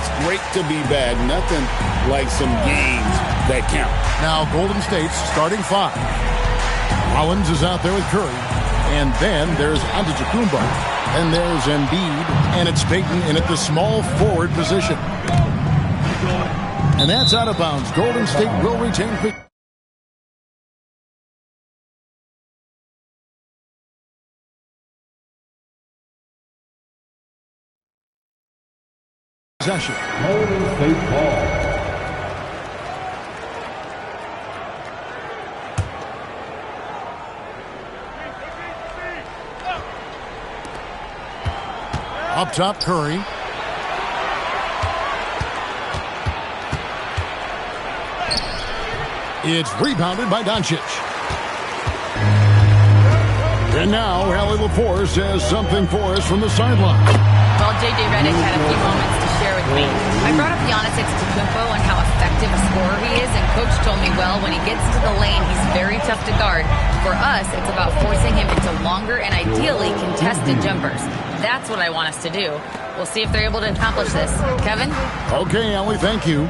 It's great to be back. Nothing like some games that count. Now Golden State's starting five. Rollins is out there with Curry. And then there's Antetokounmpo. And there's Embiid. And it's Payton in at the small forward position. And that's out of bounds. Golden State will retain possession. Golden State ball. Up top, Curry. It's rebounded by Doncic. And now, Allie LaForce has something for us from the sideline. Well, J.J. Redick had a few moments to share with me. I brought up Giannis Antetokounmpo and how effective a scorer he is, and Coach told me, well, when he gets into the lane, he's very tough to guard. For us, it's about forcing him into longer and ideally contested jumpers. That's what I want us to do. We'll see if they're able to accomplish this. Kevin? Okay, Allie, thank you.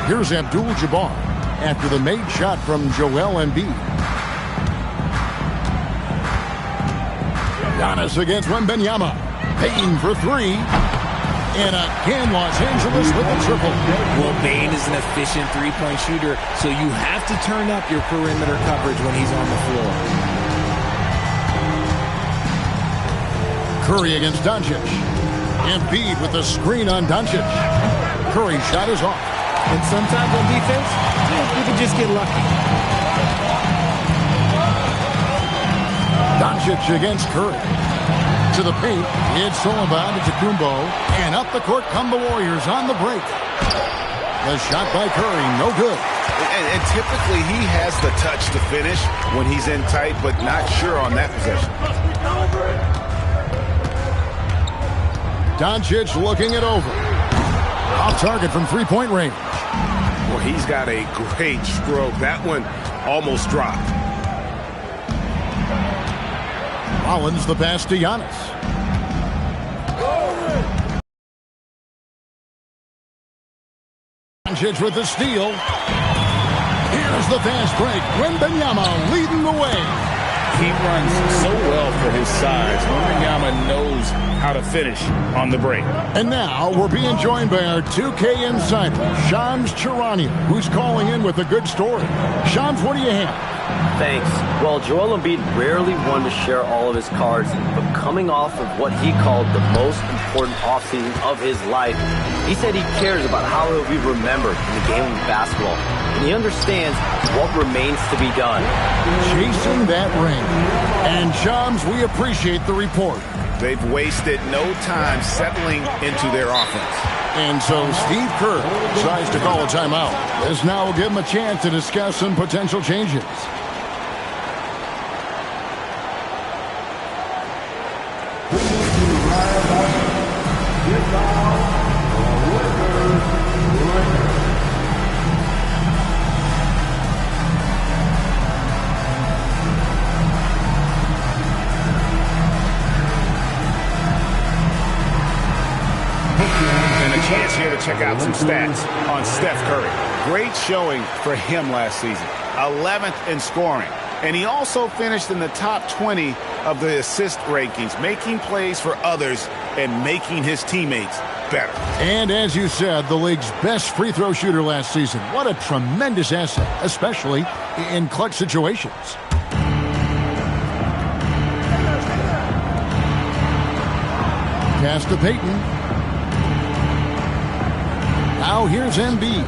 Here's Abdul-Jabbar after the made shot from Joel Embiid. Giannis against Wembanyama. Payton for three. And again, Los Angeles with a triple. Well, Bane is an efficient three-point shooter, so you have to turn up your perimeter coverage when he's on the floor. Curry against Doncic. Embiid with the screen on Doncic. Curry's shot is off. And sometimes on defense, you can just get lucky. Doncic against Curry. To the paint, it's Sullivan to Kumbo. And up the court come the Warriors on the break. The shot by Curry, no good. And typically he has the touch to finish when he's in tight, but not sure on that possession. Doncic looking it over. Off target from three-point range. Well, he's got a great stroke. That one almost dropped. Rollins the pass to Giannis. Doncic with the steal. Here's the fast break. Wembanyama leading the way. He runs so well for his size. Wembanyama knows how to finish on the break. And now we're being joined by our 2K insider, Shams Charania, who's calling in with a good story. Shams, what do you have? Thanks. Well, Joel Embiid rarely wanted to share all of his cards, but coming off of what he called the most important offseason of his life, he said he cares about how he'll be remembered in the game of basketball, and he understands what remains to be done. Chasing that ring. And Shams, we appreciate the report. They've wasted no time settling into their offense. And so Steve Kerr decides to call a timeout. This now will give him a chance to discuss some potential changes. Chance here to check out some stats on Steph Curry. Great showing for him last season. 11th in scoring. And he also finished in the top 20 of the assist rankings, making plays for others and making his teammates better. And as you said, the league's best free throw shooter last season. What a tremendous asset, especially in clutch situations. Pass to Payton. Now here's Embiid,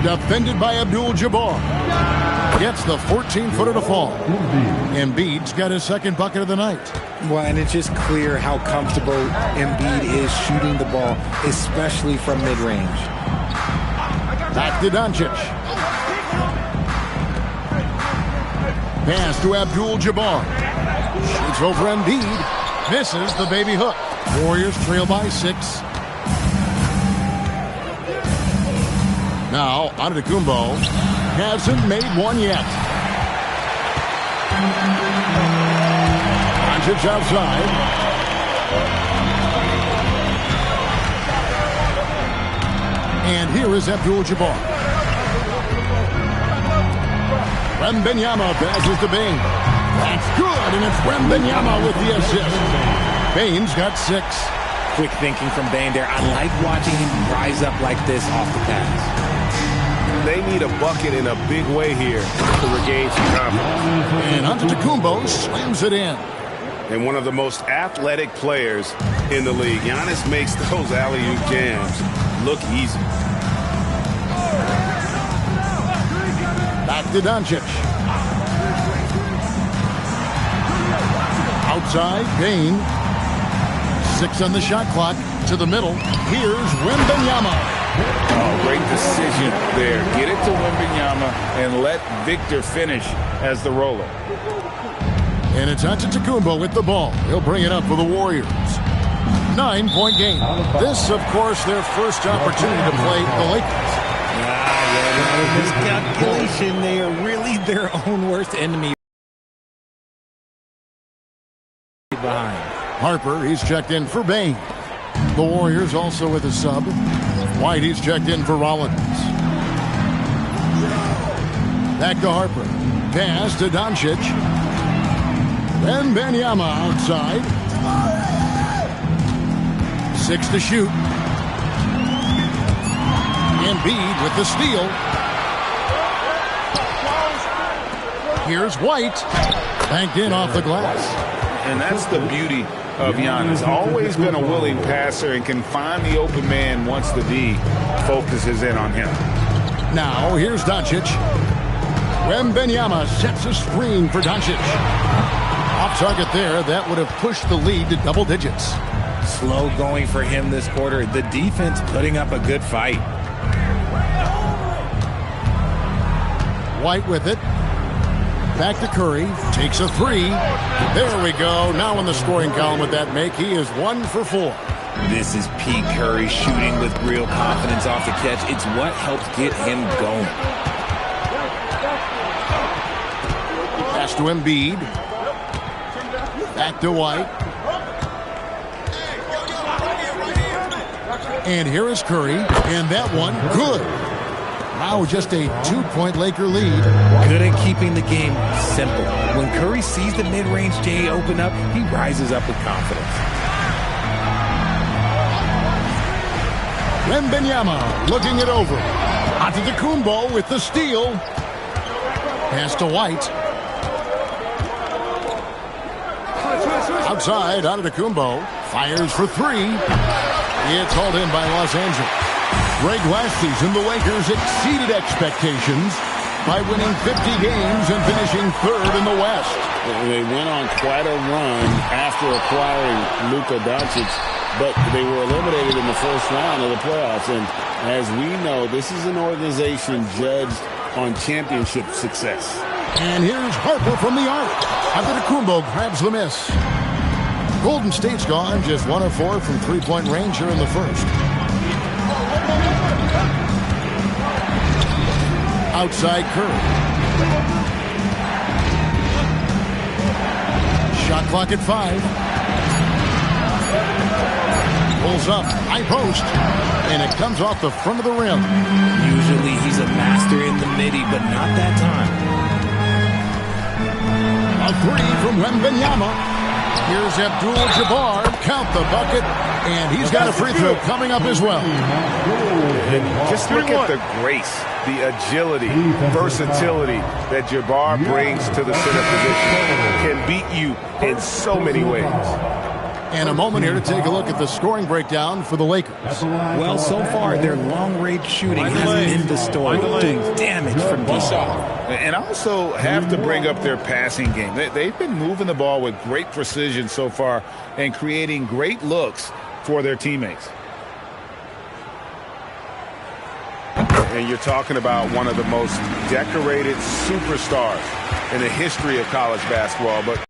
defended by Abdul-Jabbar. Gets the 14-footer to fall. Embiid's got his second bucket of the night. Well, and it's just clear how comfortable Embiid is shooting the ball, especially from mid-range. Back to Doncic. Pass to Abdul-Jabbar. Shoots over Embiid. Misses the baby hook. Warriors trail by 6. Now, Antetokounmpo hasn't made one yet. Doncic outside. And here is Abdul-Jabbar. Wembanyama passes to Bane. That's good, and it's Wembanyama with the assist. Bane's got 6. Quick thinking from Bane there. I like watching him rise up like this off the pass. They need a bucket in a big way here to regain some confidence. And Antetokounmpo slams it in. And one of the most athletic players in the league. Giannis makes those alley-oop jams look easy. Back to Doncic. Outside, Bane. 6 on the shot clock. To the middle. Here's Wembanyama. Oh, great decision there. Get it to Wembanyama and let Victor finish as the roller. And it's Antetokounmpo with the ball. He'll bring it up for the Warriors. 9-point game. This, of course, their first opportunity to play the Lakers. Miscalculation. They are really their own worst enemy. Behind. Harper, he's checked in for Bane. The Warriors also with a sub. White, he's checked in for Rollins. Back to Harper. Pass to Doncic. Wembanyama outside. 6 to shoot. Embiid with the steal. Here's White. Banked in off the glass. And that's the beauty of Giannis. Always been a willing passer and can find the open man once the D focuses in on him. Now, here's Doncic. Wembanyama sets a screen for Doncic. Off target there. That would have pushed the lead to double digits. Slow going for him this quarter. The defense putting up a good fight. White with it. Back to Curry. Takes a 3. There we go. Now in the scoring column with that make. He is 1 for 4. This is Pete Curry shooting with real confidence off the catch. It's what helps get him going. Pass to Embiid. Back to White. And here is Curry. And that one, good. Now just a 2-point Laker lead. Good at keeping the game simple. When Curry sees the mid-range J open up, he rises up with confidence. Wembanyama looking it over. Antetokounmpo with the steal. Pass to White. Outside, Antetokounmpo fires for 3. It's hauled in by Los Angeles. Greg, last season, the Lakers exceeded expectations by winning 50 games and finishing 3rd in the West. They went on quite a run after acquiring Luka Doncic, but they were eliminated in the first round of the playoffs. And as we know, this is an organization judged on championship success. And here's Harper from the arc. Antetokounmpo grabs the miss. Golden State's gone just 1 of 4 from 3-point range here in the first. Outside Curry. Shot clock at 5. Pulls up, high post, and it comes off the front of the rim. Usually he's a master in the midi, but not that time. A 3 from Wembanyama. Here's Abdul-Jabbar. Count the bucket, and he's got a free throw coming up as well. And just look at the grace, the agility, versatility that Jabbar brings to the center position. Can beat you in so many ways. And a moment here to take a look at the scoring breakdown for the Lakers. Well, so far, their long-range shooting has been the story, doing damage from deep. And also have to bring up their passing game. They've been moving the ball with great precision so far and creating great looks for their teammates. And you're talking about one of the most decorated superstars in the history of college basketball, but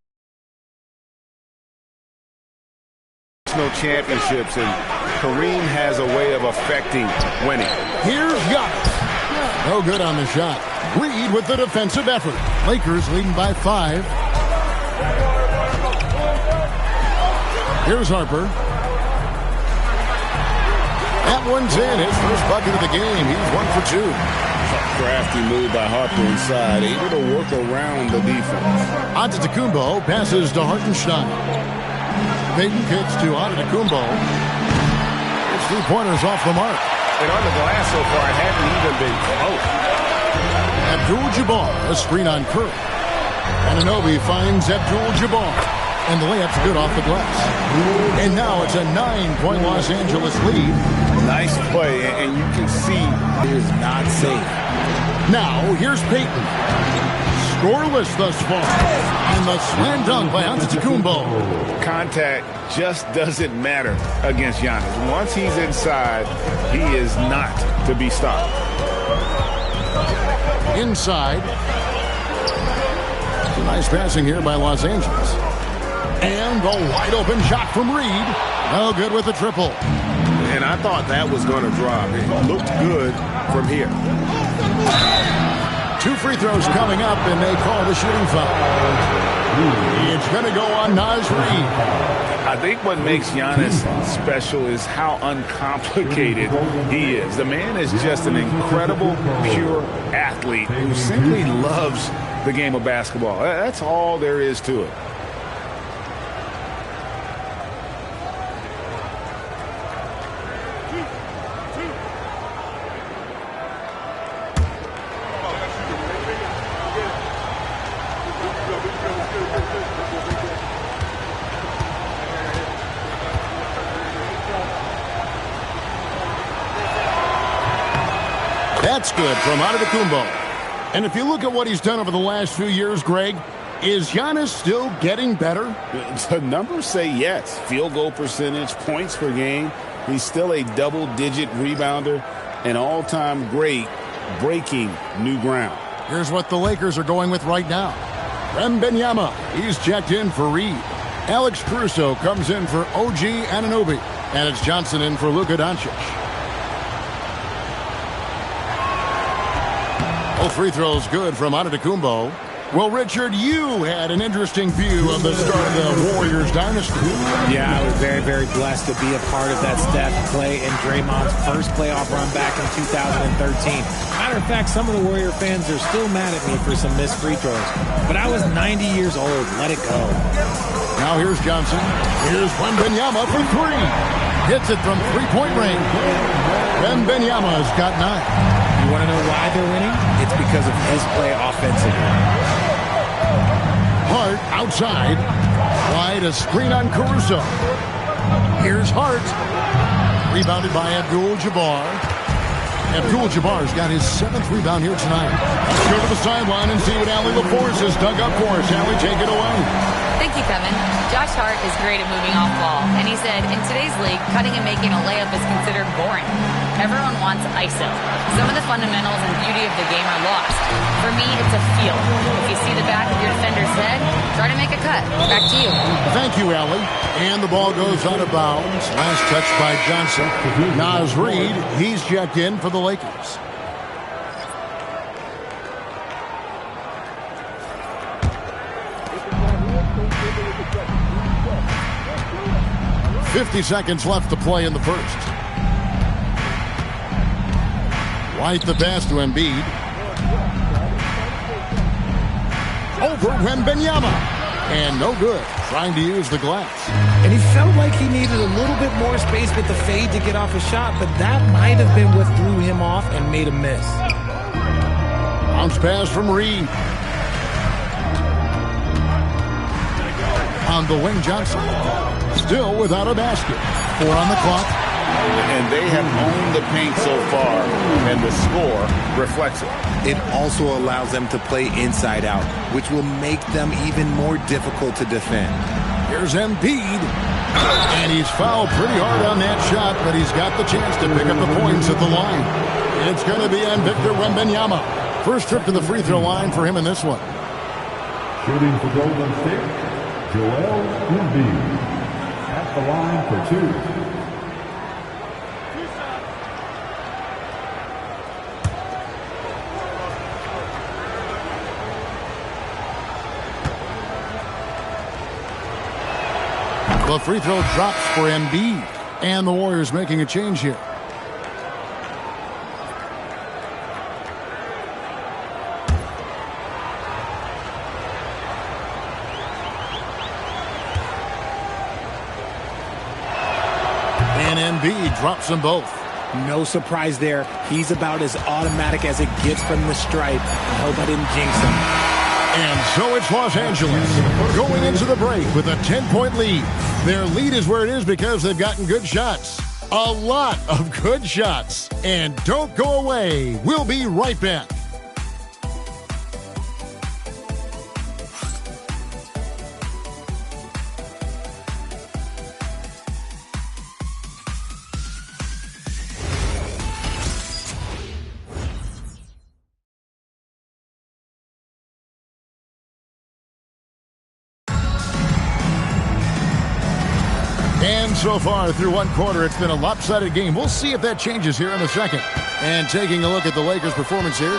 no championships, and Kareem has a way of affecting winning. Here's Giannis. No good on the shot. Reed with the defensive effort. Lakers leading by 5. Here's Harper. That one's in. His first bucket of the game. He's 1 for 2. Crafty move by Harper inside, able to work around the defense. Antetokounmpo passes to Hartenstein. Payton kicks to Antetokounmpo. It's 3-pointers off the mark. And on the glass so far, it hasn't even been close. Abdul-Jabbar, a screen on Curry. Anunoby finds Abdul-Jabbar. And the layup's good off the glass. And now it's a 9-point Los Angeles lead. Nice play, and you can see it is not safe. Now, here's Payton. Scoreless thus far. And the slam dunk by Antetokounmpo. Contact just doesn't matter against Giannis. Once he's inside, he is not to be stopped. Inside. Nice passing here by Los Angeles. And the wide-open shot from Reed. No good with the triple. And I thought that was going to drop. It looked good from here. 2 free throws coming up, and they call the shooting foul. It's going to go on Naz Reid. I think what makes Giannis special is how uncomplicated he is. The man is just an incredible, pure athlete who simply loves the game of basketball. That's all there is to it. That's good from Antetokounmpo. And if you look at what he's done over the last few years, Greg, is Giannis still getting better? The numbers say yes. Field goal percentage, points per game. He's still a double-digit rebounder, an all-time great, breaking new ground. Here's what the Lakers are going with right now. Wembanyama, he's checked in for Reed. Alex Caruso comes in for OG Anunoby. And it's Johnson in for Luka Doncic. Both free throws good from Antetokounmpo. Well, Richard, you had an interesting view of the start of the Warriors dynasty. Yeah, I was very, very blessed to be a part of that Steph, Clay, and Draymond's first playoff run back in 2013. Matter of fact, some of the Warrior fans are still mad at me for some missed free throws. But I was 90 years old. Let it go. Now here's Johnson. Here's Wembanyama for 3. Hits it from three-point range. Wembanyama's got 9. You want to know why they're winning? It's because of his play offensively. Hart outside. Wide, a screen on Caruso. Here's Hart. Rebounded by Abdul-Jabbar. Abdul-Jabbar's got his 7th rebound here tonight. Let's go to the sideline and see what Allie LaForce has dug up for us. Allie, take it away. Thank you, Kevin. Josh Hart is great at moving off ball, and he said, in today's league, cutting and making a layup is considered boring. Everyone wants ISO. Some of the fundamentals and beauty of the game are lost. For me, it's a feel. If you see the back of your defender's head, try to make a cut. Back to you. Thank you, Allie. And the ball goes out of bounds. Last touch by Johnson. Naz Reid, he's checked in for the Lakers. .50 seconds left to play in the first. White the pass to Embiid. Over Wembanyama. And no good. Trying to use the glass. And he felt like he needed a little bit more space with the fade to get off a shot, but that might have been what threw him off and made him miss. Bounce pass from Reed. On the wing, Johnson. Still without a basket. 4 on the clock. And they have owned the paint so far, and the score reflects it. It also allows them to play inside out, which will make them even more difficult to defend. Here's Embiid. And he's fouled pretty hard on that shot, but he's got the chance to pick up the points at the line. It's going to be on Victor Wembanyama. First trip to the free throw line for him in this one. Shooting for Golden State, Joel Embiid. At the line for 2. The free throw drops for Embiid. And the Warriors making a change here. And Embiid drops them both. No surprise there. He's about as automatic as it gets from the stripe. I hope I didn't jinx him. And so it's Los Angeles going into the break with a 10-point lead. Their lead is where it is because they've gotten good shots. A lot of good shots. And don't go away. We'll be right back. And so far through one quarter, it's been a lopsided game. We'll see if that changes here in the second. And taking a look at the Lakers' performance here,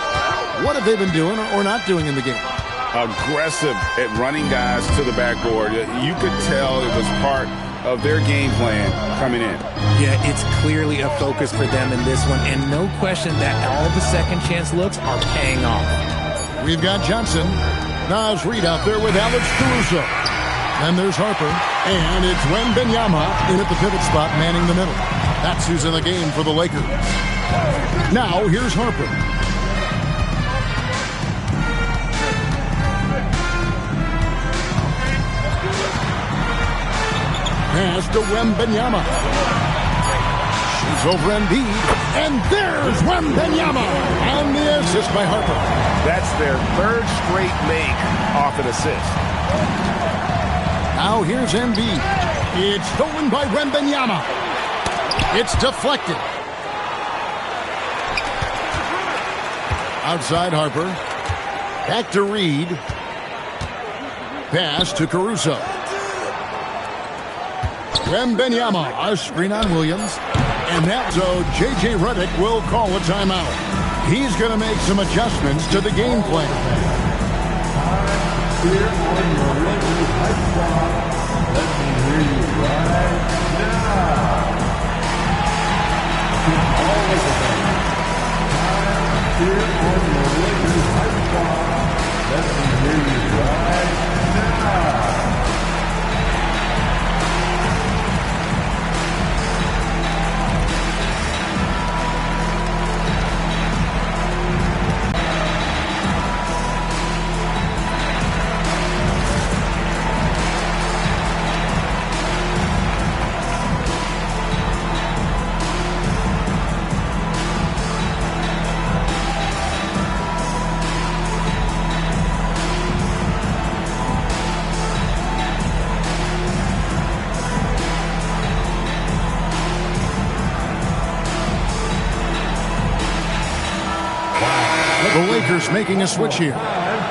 what have they been doing or not doing in the game? Aggressive at running guys to the backboard. You could tell it was part of their game plan coming in. Yeah, it's clearly a focus for them in this one, and no question that all the second chance looks are paying off. We've got Johnson. Naz Reid out there with Alex Caruso. Then there's Harper, and it's Wembanyama in at the pivot spot, manning the middle. That's who's in the game for the Lakers. Now, here's Harper. Pass to Wembanyama. Shoots over Embiid, and there's Wembanyama! And the assist by Harper. That's their third straight make off an assist. Now here's Embiid. It's stolen by Wembanyama. It's deflected. Outside Harper. Back to Reid. Pass to Caruso. Wembanyama, a screen on Williams. And that, so J.J. Redick will call a timeout. He's going to make some adjustments to the game plan. Here on your Lakers hype squad, let me hear you right now. All Lakers fans, here on your Lakers hype squad, let me hear you right now. The Lakers making a switch here.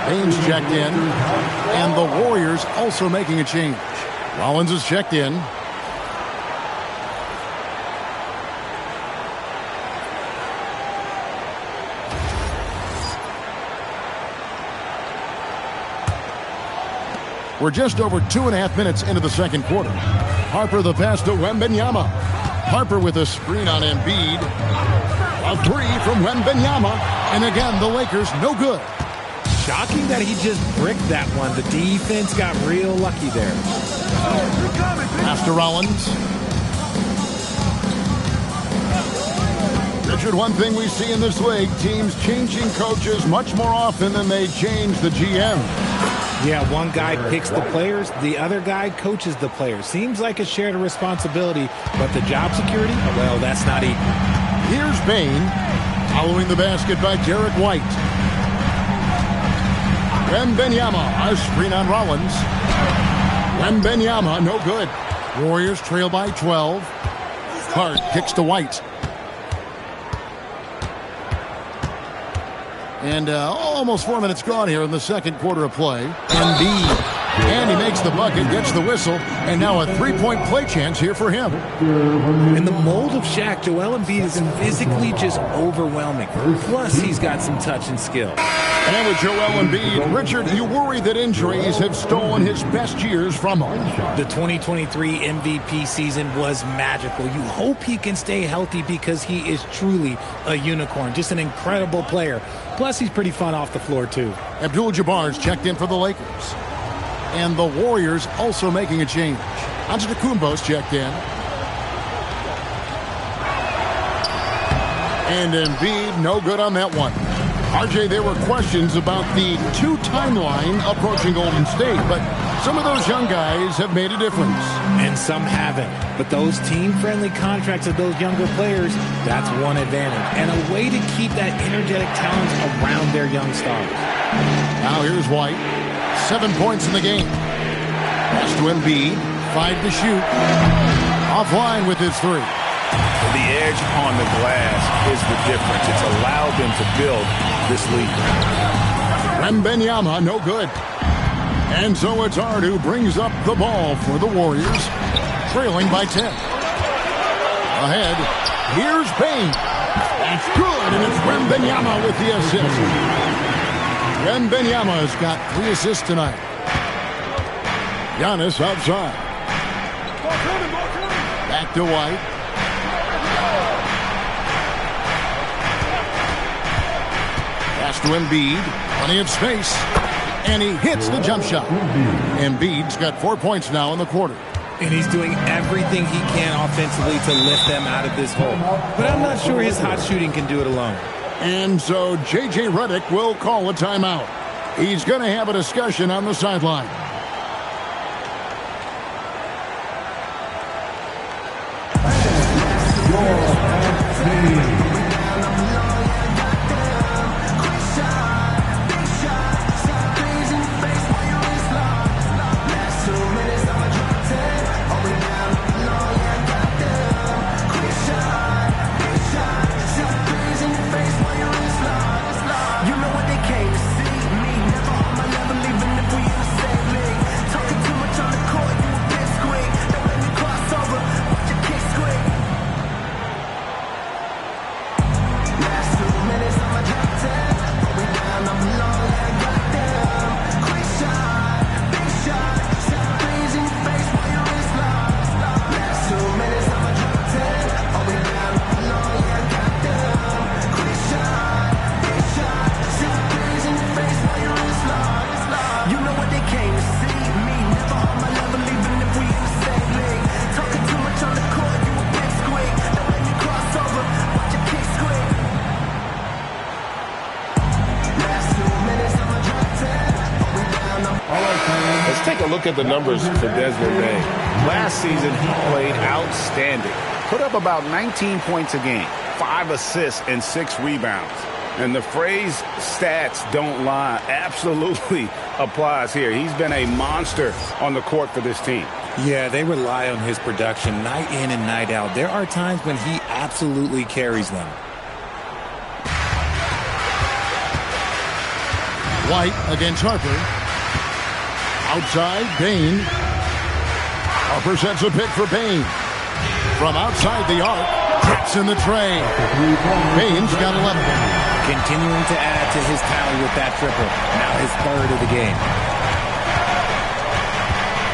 Baines checked in, and the Warriors also making a change. Rollins is checked in. We're just over 2.5 minutes into the second quarter. Harper the pass to Wembanyama. Harper with a screen on Embiid. A three from Wembanyama. And again, the Lakers no good. Shocking that he just bricked that one. The defense got real lucky there. Pass to Rollins. Richard, one thing we see in this league, teams changing coaches much more often than they change the GM. Yeah, one guy picks the players, the other guy coaches the players. Seems like a shared responsibility, but the job security, well, that's not equal. Here's Bane, following the basket by Derek White. Wembanyama, a screen on Rollins. Wembanyama, no good. Warriors trail by 12. Hart kicks to White. And almost 4 minutes gone here in the second quarter of play. Embiid. And he makes the bucket, gets the whistle, and now a three-point play chance here for him. In the mold of Shaq, Joel Embiid is physically just overwhelming. Plus, he's got some touch and skill. And with Joel Embiid, Richard, you worry that injuries have stolen his best years from him. The 2023 MVP season was magical. You hope he can stay healthy because he is truly a unicorn. Just an incredible player. Plus, he's pretty fun off the floor, too. Abdul-Jabbar's checked in for the Lakers. And the Warriors also making a change. Antetokounmpo's checked in. And Embiid, no good on that one. RJ, there were questions about the two timeline approaching Golden State, but some of those young guys have made a difference. And some haven't. But those team-friendly contracts of those younger players, that's one advantage. And a way to keep that energetic talent around their young stars. Now here's White. 7 points in the game. Pass to Embiid. 5 to shoot. Offline with his 3. The edge on the glass is the difference. It's allowed them to build this lead. Wembanyama, no good. And so it's Hart who brings up the ball for the Warriors, trailing by 10. Ahead, here's Payne. That's good, and it's Wembanyama with the assist. Wembanyama has got 3 assists tonight. Giannis outside. Back to White. Pass to Embiid. Plenty of space. And he hits the jump shot. Embiid's got 4 points now in the quarter. And he's doing everything he can offensively to lift them out of this hole. But I'm not sure his hot shooting can do it alone. And so J.J. Redick will call a timeout. He's going to have a discussion on the sideline. Look at the numbers for Desmond Bane. Last season, he played outstanding. Put up about 19 points a game, 5 assists, and 6 rebounds. And the phrase stats don't lie absolutely applies here. He's been a monster on the court for this team. Yeah, they rely on his production night in and night out. There are times when he absolutely carries them. White against Harper. Outside, Bane. Harper sets a pick for Bane. From outside the arc, trips in the tray. Bane's got 11. Continuing to add to his tally with that triple. Now his 3rd of the game.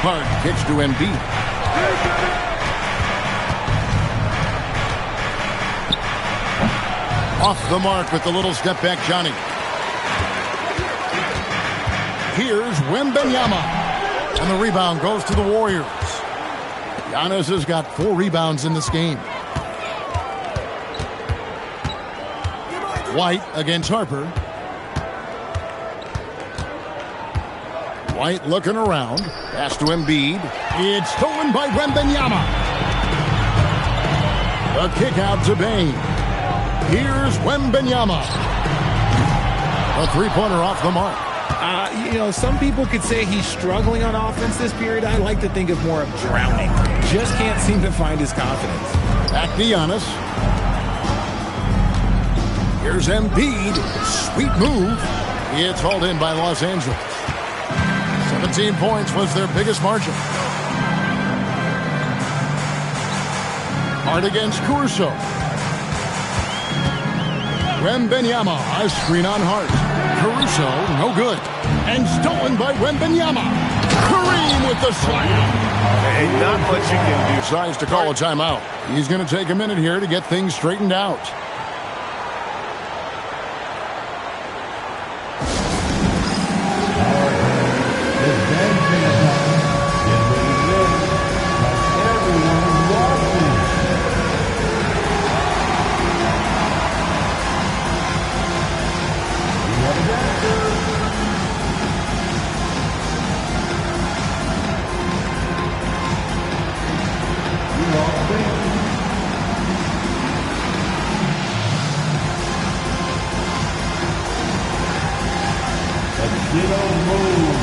Hart kicks to Embiid. Off the mark with the little step back, Johnny. Here's Wembanyama. And the rebound goes to the Warriors. Giannis has got 4 rebounds in this game. White against Harper. White looking around. Pass to Embiid. It's stolen by Wembanyama. A kick out to Bane. Here's Wembanyama. A 3-pointer off the mark. Some people could say he's struggling on offense this period. I like to think of more of drowning. Just can't seem to find his confidence. Back to Giannis. Here's Embiid. Sweet move. It's hauled in by Los Angeles. 17 points was their biggest margin. Hart against Caruso. Wembanyama, a screen on Hart. Caruso, no good. And stolen by Wembanyama. Kareem with the slam. Hey, not much you can do. Decides to call a timeout. He's going to take a minute here to get things straightened out. Ditto move.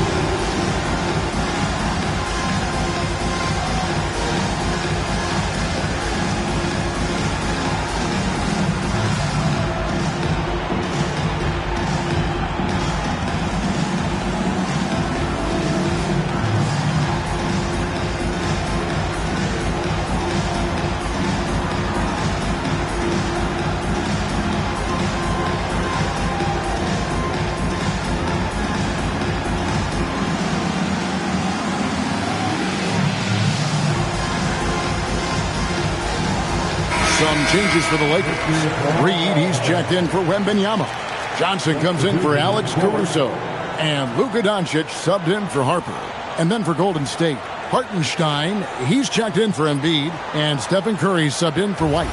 Some changes for the Lakers. Reed, he's checked in for Wembanyama. Johnson comes in for Alex Caruso. And Luka Doncic subbed in for Harper. And then for Golden State, Hartenstein, he's checked in for Embiid. And Stephen Curry subbed in for White.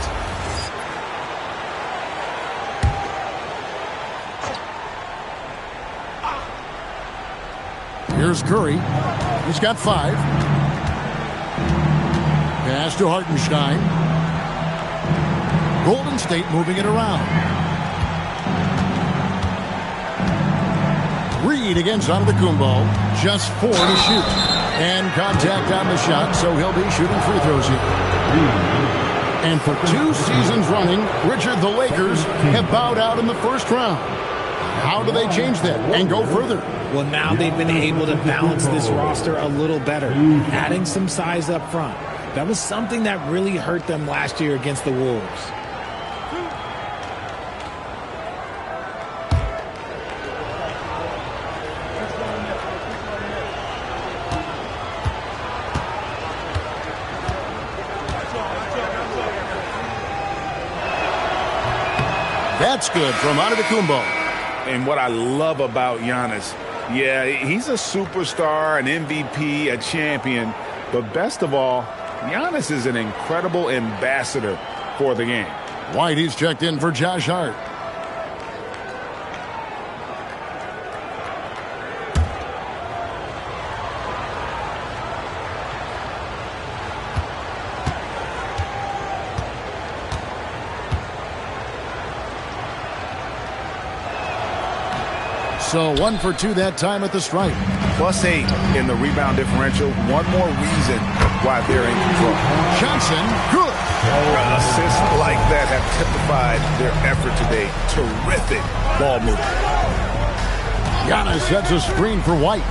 Here's Curry. He's got 5. Pass to Hartenstein. Golden State moving it around. Reed against Antetokounmpo. Just 4 to shoot. And contact on the shot, so he'll be shooting free throws here. And for 2 seasons running, Richard, the Lakers have bowed out in the first round. How do they change that and go further? Well, now they've been able to balance this roster a little better, adding some size up front. That was something that really hurt them last year against the Wolves. That's good from Antetokounmpo. And what I love about Giannis, yeah, he's a superstar, an MVP, a champion. But best of all, Giannis is an incredible ambassador for the game. White, he's checked in for Josh Hart. So 1 for 2 that time at the stripe. +8 in the rebound differential. One more reason why they're in control. Johnson, good. Assists like that have typified their effort today. Terrific ball movement. Giannis sets a screen for White.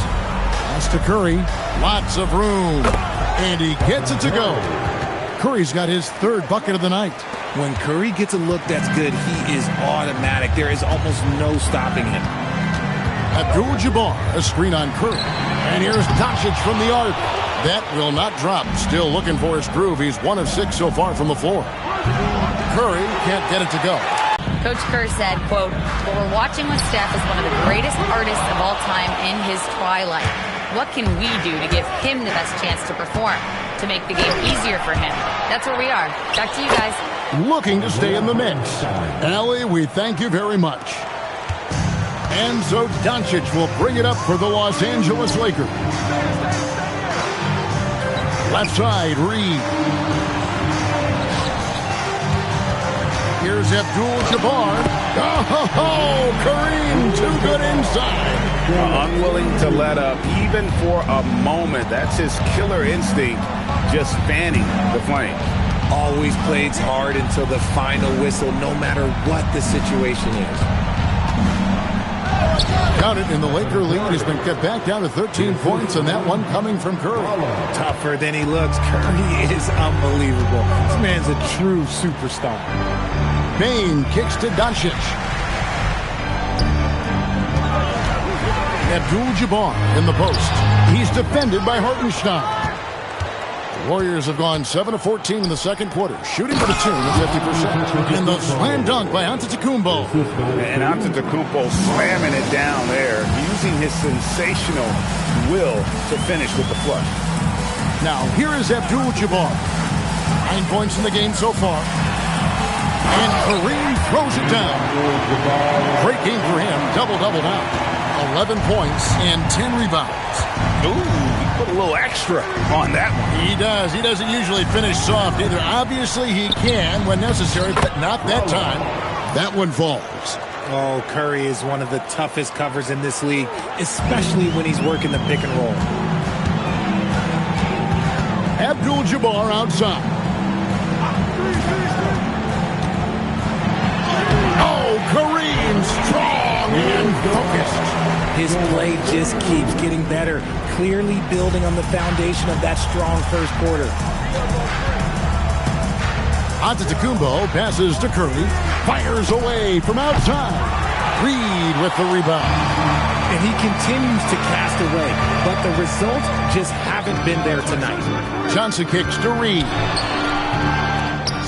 Pass to Curry. Lots of room. And he gets it to go. Curry's got his 3rd bucket of the night. When Curry gets a look that's good, he is automatic. There is almost no stopping him. Abdul-Jabbar, a screen on Curry. And here's Doncic from the arc. That will not drop. Still looking for his groove. He's 1 of 6 so far from the floor. Curry can't get it to go. Coach Kerr said, quote, "What we're watching with Steph is one of the greatest artists of all time in his twilight. What can we do to give him the best chance to perform, to make the game easier for him?" That's where we are. Back to you guys. Looking to stay in the mix. Allie, we thank you very much. And so Doncic will bring it up for the Los Angeles Lakers. Left side, Reed. Here's Abdul-Jabbar. Oh, Kareem, too good inside. Unwilling to let up even for a moment. That's his killer instinct, just fanning the flame. Always plays hard until the final whistle, no matter what the situation is. Count it, and the Laker lead has been kept back down to 13 points, and that one coming from Curry. Tougher than he looks. Curry is unbelievable. This man's a true superstar. Bane kicks to Doncic. Abdul-Jabbar in the post. He's defended by Hartenstein. The Warriors have gone 7 of 14 in the second quarter, shooting to the tune of 50%. And the slam dunk by Antetokounmpo. And Antetokounmpo slamming it down there, using his sensational will to finish with the flush. Now, here is Abdul-Jabbar. 9 points in the game so far. And Kareem throws it down. Great game for him. Double-double now. 11 points and 10 rebounds. Ooh, he put a little extra on that one. He does. He doesn't usually finish soft either. Obviously, he can when necessary, but not that time. That one falls. Oh, Curry is one of the toughest covers in this league, especially when he's working the pick and roll. Abdul-Jabbar outside. Oh, Kareem, strong and focused. His play just keeps getting better, clearly building on the foundation of that strong first quarter. Antetokounmpo passes to Curry, fires away from outside. Reed with the rebound. And he continues to cast away, but the results just haven't been there tonight. Johnson kicks to Reed.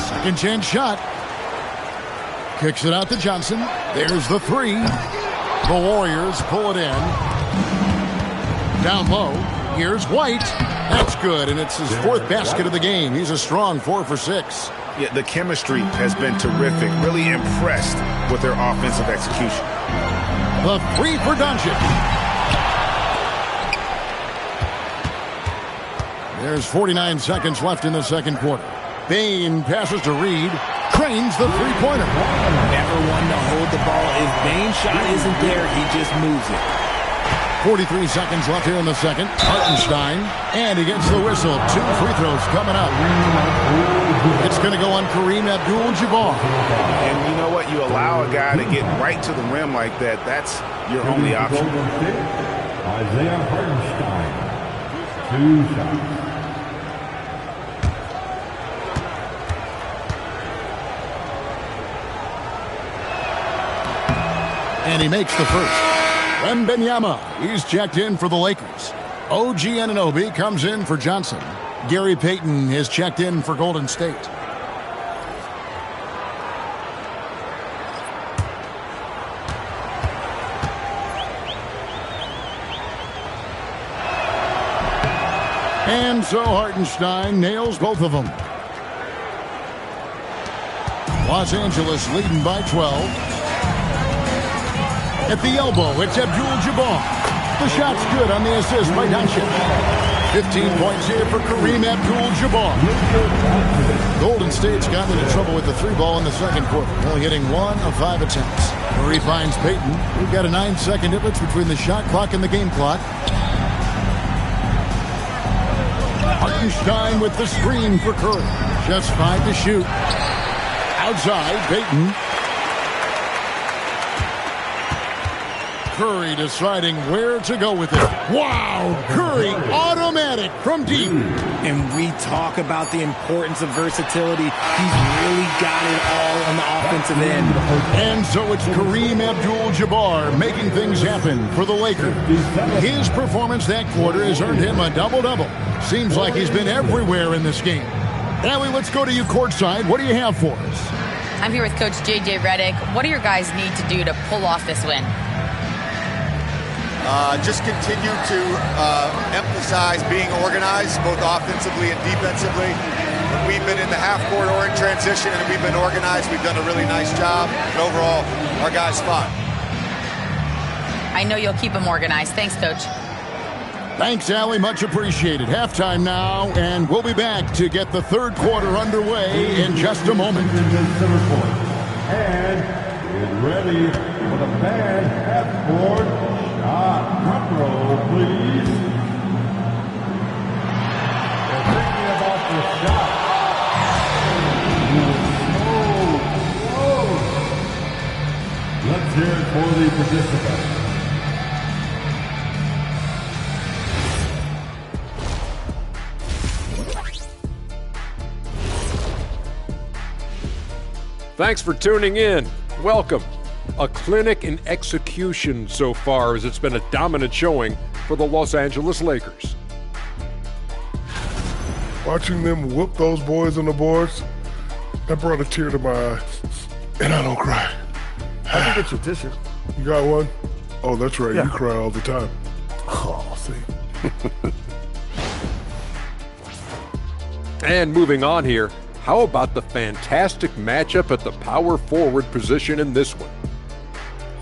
Second chance shot. Kicks it out to Johnson. There's the three. The Warriors pull it in. Down low. Here's White. That's good, and it's his fourth basket of the game. He's a strong 4 for 6. Yeah, the chemistry has been terrific. Really impressed with their offensive execution. The three for Doncic. There's 49 seconds left in the second quarter. Bane passes to Reed. Cranes the three-pointer. Never one to hold the ball. If Bane's shot isn't there, he just moves it. 43 seconds left here in the second. Hartenstein, and he gets the whistle. 2 free throws coming up. It's going to go on Kareem Abdul-Jabbar. And you know what? You allow a guy to get right to the rim like that. That's your only option. Isaiah Hartenstein. 2 shots. And he makes the first. Wembanyama, he's checked in for the Lakers. OG Anunoby comes in for Johnson. Gary Payton is checked in for Golden State. And so Hartenstein nails both of them. Los Angeles leading by 12. At the elbow, it's Abdul-Jabbar. The shot's good on the assist by Doncic. 15 points here for Kareem Abdul-Jabbar. Golden State's gotten into trouble with the three ball in the second quarter, only hitting 1 of 5 attempts. Murray finds Payton. We've got a 9-second difference between the shot clock and the game clock. Hartenstein with the screen for Curry. Just 5 to shoot. Outside, Payton. Curry deciding where to go with it. Wow! Curry automatic from deep. And we talk about the importance of versatility. He's really got it all on the offensive end. And so it's Kareem Abdul-Jabbar making things happen for the Lakers. His performance that quarter has earned him a double-double. Seems like he's been everywhere in this game. Allie, let's go to you courtside. What do you have for us? I'm here with Coach J.J. Redick. What do your guys need to do to pull off this win? Just continue to emphasize being organized, both offensively and defensively. When we've been in the half-court or in transition and we've been organized, we've done a really nice job. And overall, our guys fought. I know you'll keep them organized. Thanks, Coach. Thanks, Allie. Much appreciated. Halftime now, and we'll be back to get the third quarter underway in just a moment. And get ready for the bad half-court shot. Drum roll, please. They're thinking about the shot. Whoa. Let's hear it for the participants. Thanks for tuning in. Welcome. A clinic in execution so far, as it's been a dominant showing for the Los Angeles Lakers. Watching them whoop those boys on the boards, that brought a tear to my eye. And I don't cry. I can get you tissues. You got one? Oh, that's right. Yeah. You cry all the time. Oh, see. And moving on here, how about the fantastic matchup at the power forward position in this one?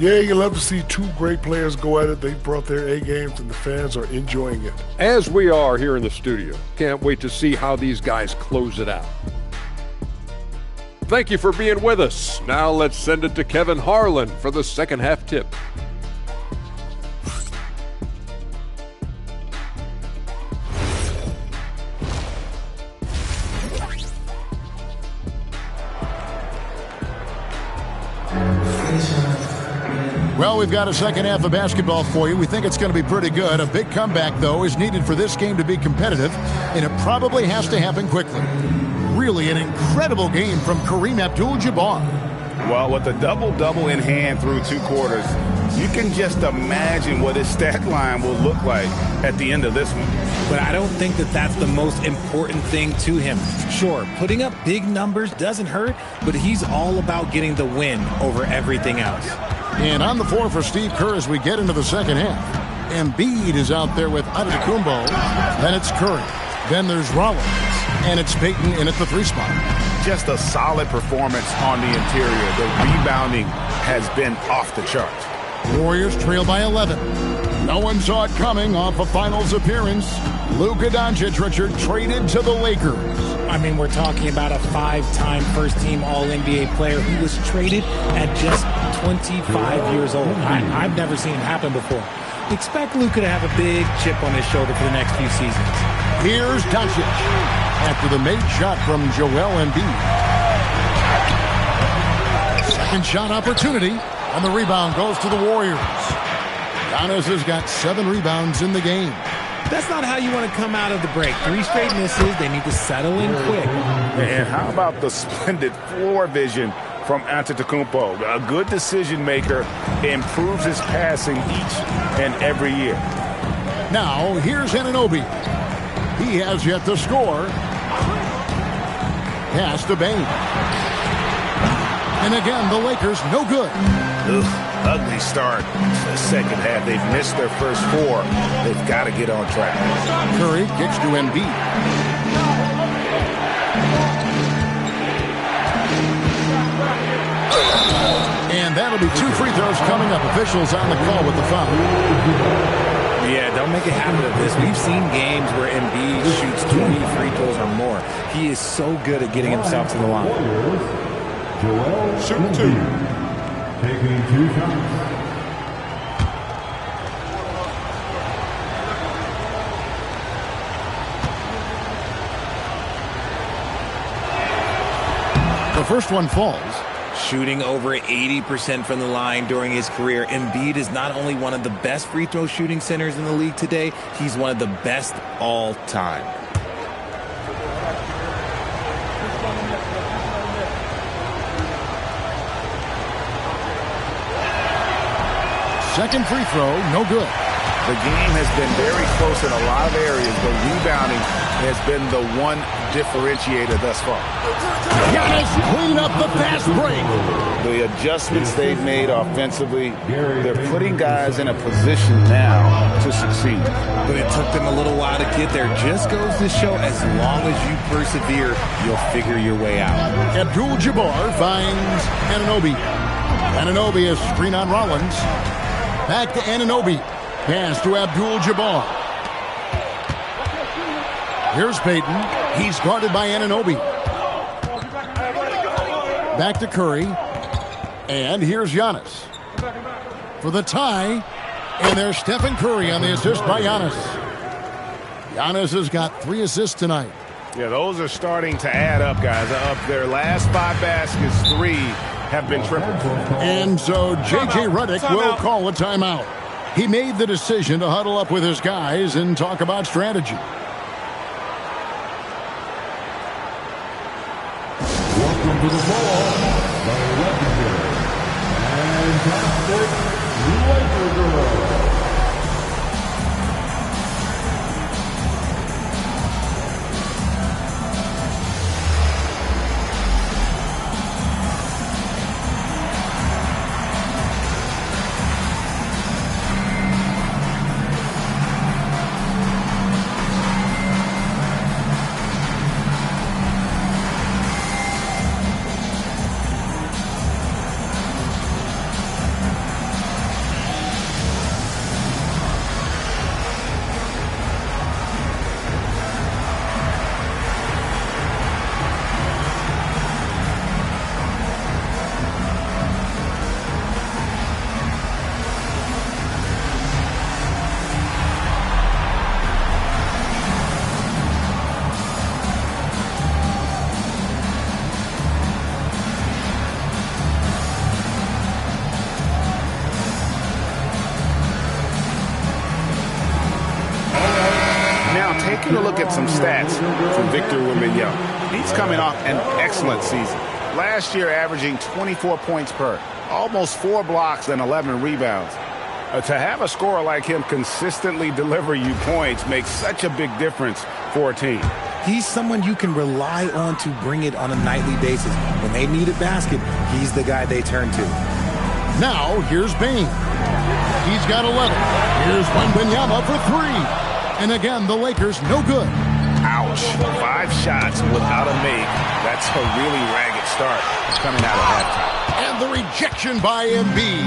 Yeah, you love to see two great players go at it. They brought their A games, and the fans are enjoying it. As we are here in the studio. Can't wait to see how these guys close it out. Thank you for being with us. Now let's send it to Kevin Harlan for the second half tip. Well, we've got a second half of basketball for you. We think it's going to be pretty good. A big comeback, though, is needed for this game to be competitive, and it probably has to happen quickly. Really an incredible game from Kareem Abdul-Jabbar. Well, with a double-double in hand through 2 quarters, you can just imagine what his stat line will look like at the end of this one. But I don't think that that's the most important thing to him. Sure, putting up big numbers doesn't hurt, but he's all about getting the win over everything else. And on the floor for Steve Kerr as we get into the second half. Embiid is out there with Antetokounmpo. Then it's Curry. Then there's Rollins. And it's Payton in at the 3 spot. Just a solid performance on the interior. The rebounding has been off the charts. Warriors trail by 11. No one saw it coming off a finals appearance. Luka Doncic, Richard, traded to the Lakers. I mean, we're talking about a 5-time first-team All-NBA player who was traded at just 25 years old. I've never seen it happen before. Expect Luka to have a big chip on his shoulder for the next few seasons. Here's Doncic after the made shot from Joel Embiid. Second shot opportunity, and the rebound goes to the Warriors. Giannis has got 7 rebounds in the game. That's not how you want to come out of the break. 3 straight misses. They need to settle in quick. And how about the splendid floor vision from Antetokounmpo? A good decision maker, improves his passing each and every year. Now, here's Anunoby. He has yet to score. Pass to Bane. And again, the Lakers no good. Ugly start to the second half. They've missed their first 4. They've got to get on track. Curry kicks to Embiid. And that'll be 2 free throws coming up. Officials on the call with the foul. Yeah, don't make a habit of this. We've seen games where Embiid shoots 20 free throws or more. He is so good at getting himself to the line. Shooting 2. Taking 2 shots. The first one falls. Shooting over 80% from the line during his career, Embiid is not only one of the best free throw shooting centers in the league today, he's one of the best all time. Second free throw, no good. The game has been very close in a lot of areas, but rebounding has been the one differentiator thus far. Giannis cleaning up the fast break. The adjustments they've made offensively, they're putting guys in a position now to succeed. But it took them a little while to get there. Just goes to show, as long as you persevere, you'll figure your way out. Abdul-Jabbar finds Anunoby. Anunoby is screen on Rollins. Back to Anunoby. Pass to Abdul-Jabbar. Here's Payton. He's guarded by Anunoby. Back to Curry. And here's Giannis for the tie. And there's Stephen Curry on the assist by Giannis. Giannis has got 3 assists tonight. Yeah, those are starting to add up, guys. Of their last 5 baskets, 3 have been tripled. And so J.J. Redick will call a timeout. He made the decision to huddle up with his guys and talk about strategy. Welcome to the ball, the legendary fantastic Laker girl. Taking a look at some stats from Victor Wembanyama. He's coming off an excellent season. Last year averaging 24 points per, almost 4 blocks and 11 rebounds. To have a scorer like him consistently deliver you points makes such a big difference for a team. He's someone you can rely on to bring it on a nightly basis. When they need a basket, he's the guy they turn to. Now, here's Bane. He's got 11. Here's Wembanyama for 3. And again, the Lakers no good. Ouch. 5 shots without a make. That's a really ragged start coming out of halftime. And the rejection by Embiid.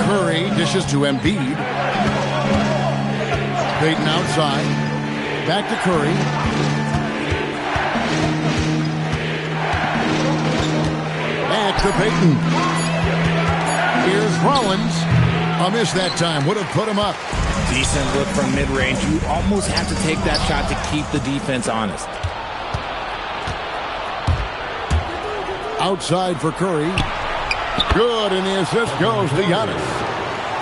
Curry dishes to Embiid. Payton outside. Back to Curry. Back to Payton. Here's Rollins. A miss that time. Would have put him up. Decent look from mid-range. You almost have to take that shot to keep the defense honest. Outside for Curry. Good, and the assist goes to Giannis.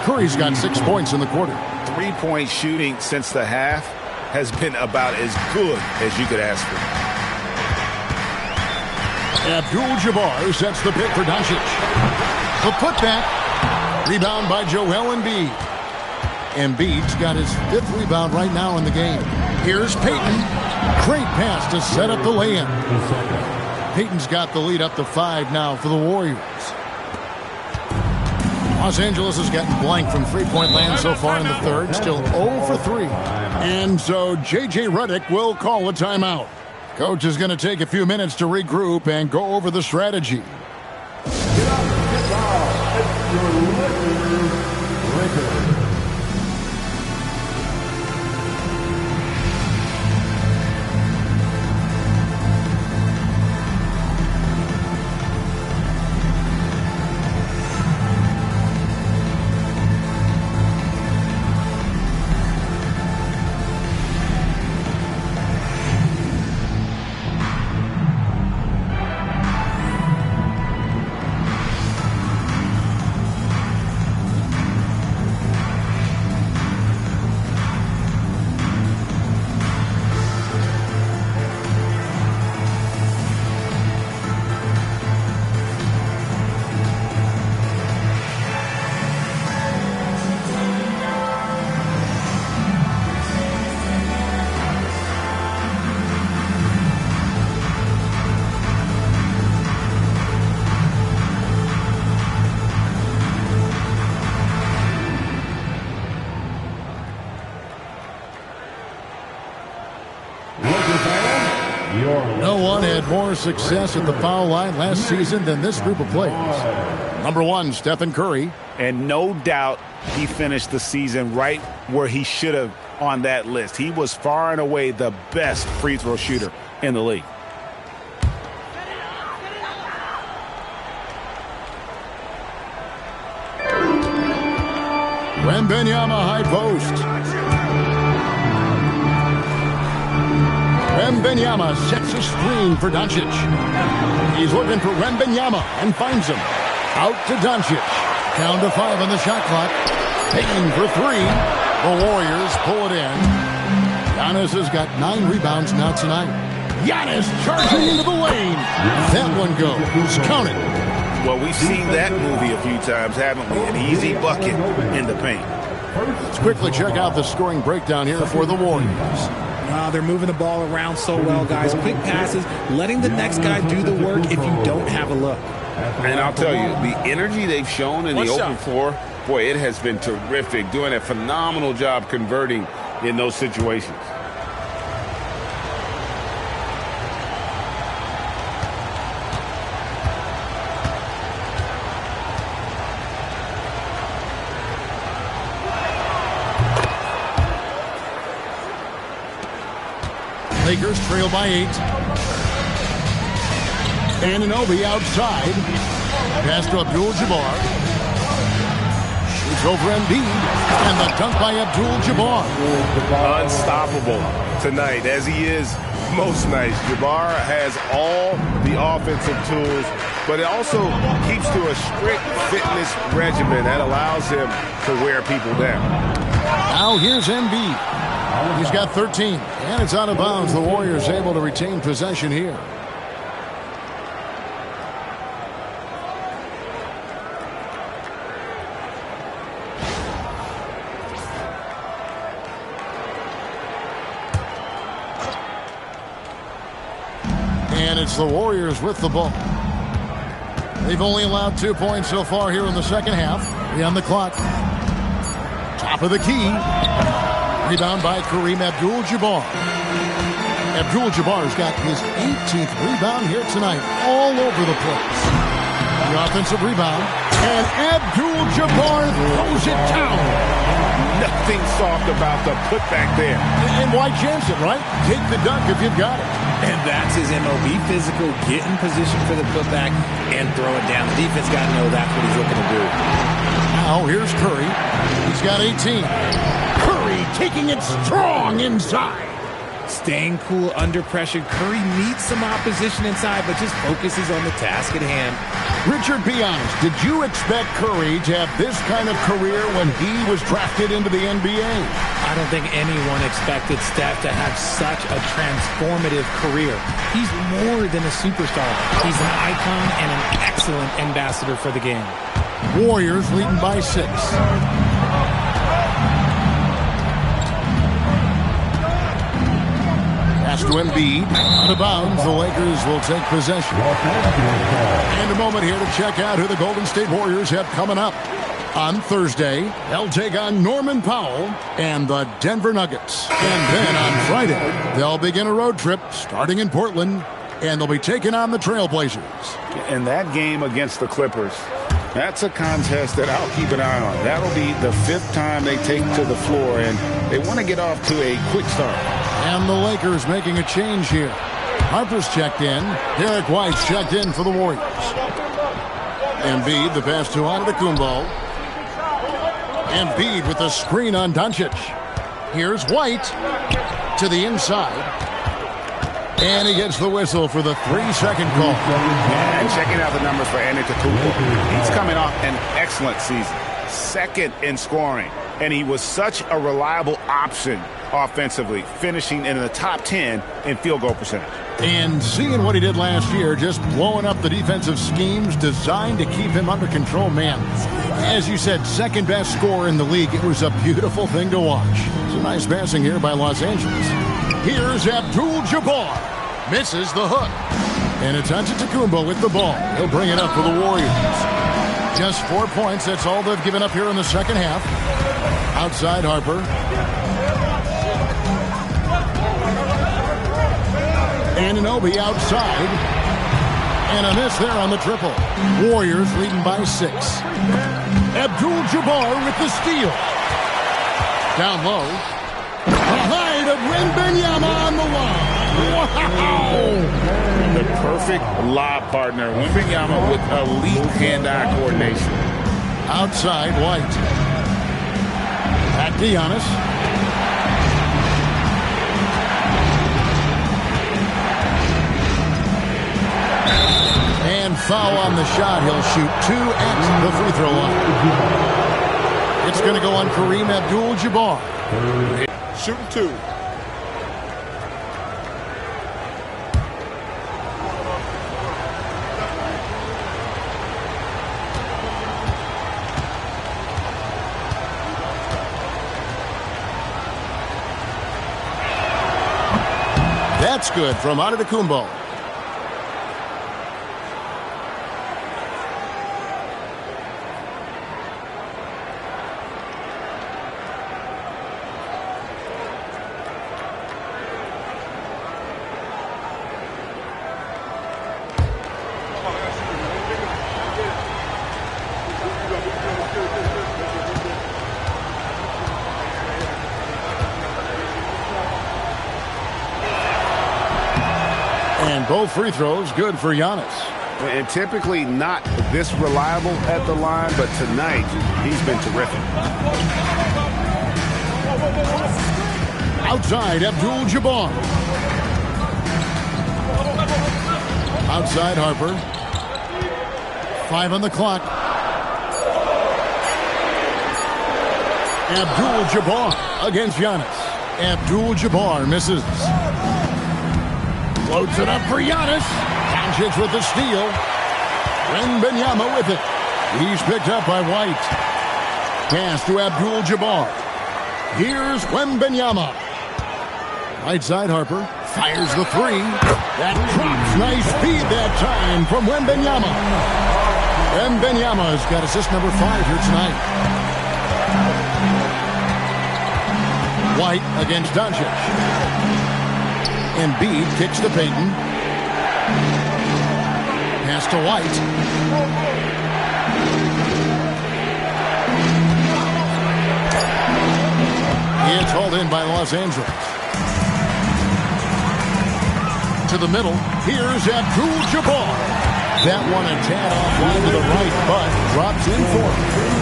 Curry's got 6 points in the quarter. 3-point shooting since the half has been about as good as you could ask for. Abdul-Jabbar sets the pick for Doncic. The putback. Rebound by Joel Embiid. Embiid's got his 5th rebound right now in the game. Here's Payton. Great pass to set up the lay-in. Payton's got the lead up to 5 now for the Warriors. Los Angeles has gotten blank from three-point land so far in the third. Still 0 for 3. And so J.J. Redick will call a timeout. Coach is going to take a few minutes to regroup and go over the strategy. No one had more success at the foul line last season than this group of players. Number 1, Stephen Curry. And no doubt he finished the season right where he should have on that list. He was far and away the best free throw shooter in the league. Wembanyama high post. Wembanyama sets a screen for Doncic. He's looking for Wembanyama and finds him. Out to Doncic. Down to 5 on the shot clock. Payton for 3. The Warriors pull it in. Giannis has got 9 rebounds now tonight. Giannis charging into the lane. That one goes. Count it. Well, we've seen that movie a few times, haven't we? An easy bucket in the paint. Let's quickly check out the scoring breakdown here for the Warriors. They're moving the ball around so well, guys. Quick passes, letting the next guy do the work if you don't have a look. And I'll tell you, the energy they've shown in the open floor, boy, it has been terrific. Doing a phenomenal job converting in those situations. Lakers trail by 8. Anunoby outside. Pass to Abdul-Jabbar. Shoots over Embiid. And the dunk by Abdul-Jabbar. Unstoppable tonight, as he is most nights. Jabbar has all the offensive tools but it also keeps to a strict fitness regimen that allows him to wear people down. Now here's Embiid. He's got 13, and it's out of bounds. The Warriors able to retain possession here. And it's the Warriors with the ball. They've only allowed 2 points so far here in the second half. 3 on the clock. Top of the key. Rebound by Kareem Abdul-Jabbar. Abdul-Jabbar's got his 18th rebound here tonight, all over the place. The offensive rebound, and Abdul-Jabbar throws it down. Nothing soft about the putback there. And why chance it, right? Take the dunk if you've got it. And that's his MO. Be physical, get in position for the putback, and throw it down. The defense got to know that's what he's looking to do. Now here's Curry. He's got 18. Curry taking it strong inside. Staying cool under pressure. Curry meets some opposition inside, but just focuses on the task at hand. Richard, be honest. Did you expect Curry to have this kind of career when he was drafted into the NBA? I don't think anyone expected Steph to have such a transformative career. He's more than a superstar. He's an icon and an excellent ambassador for the game. Warriors leading by 6. Pass to Embiid. Out of bounds. The Lakers will take possession. And a moment here to check out who the Golden State Warriors have coming up. On Thursday, they'll take on Norman Powell and the Denver Nuggets. And then on Friday, they'll begin a road trip starting in Portland, and they'll be taking on the Trailblazers. And that game against the Clippers, that's a contest that I'll keep an eye on. That'll be the 5th time they take to the floor, and they want to get off to a quick start. And the Lakers making a change here. Harper's checked in. Derek White's checked in for the Warriors. Embiid, the pass to Antetokounmpo. Embiid with the screen on Doncic. Here's White to the inside. And he gets the whistle for the 3-second call. And checking out the numbers for Antetokounmpo. He's coming off an excellent season. 2nd in scoring. And he was such a reliable option offensively, finishing in the top 10 in field goal percentage. And seeing what he did last year, just blowing up the defensive schemes designed to keep him under control, man. As you said, 2nd best scorer in the league. It was a beautiful thing to watch. It's a nice passing here by Los Angeles. Here's Abdul-Jabbar. Misses the hook. And it's Antetokounmpo with the ball. He'll bring it up for the Warriors. Just 4 points. That's all they've given up here in the second half. Outside Harper. Anunoby outside. And a miss there on the triple. Warriors leading by 6. Abdul-Jabbar with the steal. Down low. Behind of Wembanyama on the line. Wow! The perfect lob partner. Wembanyama with elite hand-eye coordination. Outside White. At Giannis. And foul on the shot. He'll shoot 2 at the free throw line. It's going to go on Kareem Abdul-Jabbar. Shooting 2. That's good from Antetokounmpo. And both free throws good for Giannis. And typically not this reliable at the line, but tonight he's been terrific. Outside Abdul-Jabbar. Outside Harper. 5 on the clock. Abdul-Jabbar against Giannis. Abdul-Jabbar misses. Floats it up for Giannis. Doncic with the steal. Wembanyama with it. He's picked up by White. Pass to Abdul-Jabbar. Here's Wembanyama. Right side, Harper. Fires the three. That drops. Nice feed that time from Wembanyama. Wembanyama's got assist number 5 here tonight. White against Doncic. Embiid kicks to Payton. Pass to White. It's hauled in by Los Angeles. To the middle. Here's Abdul-Jabbar. That one a tad offline to the right, but drops in for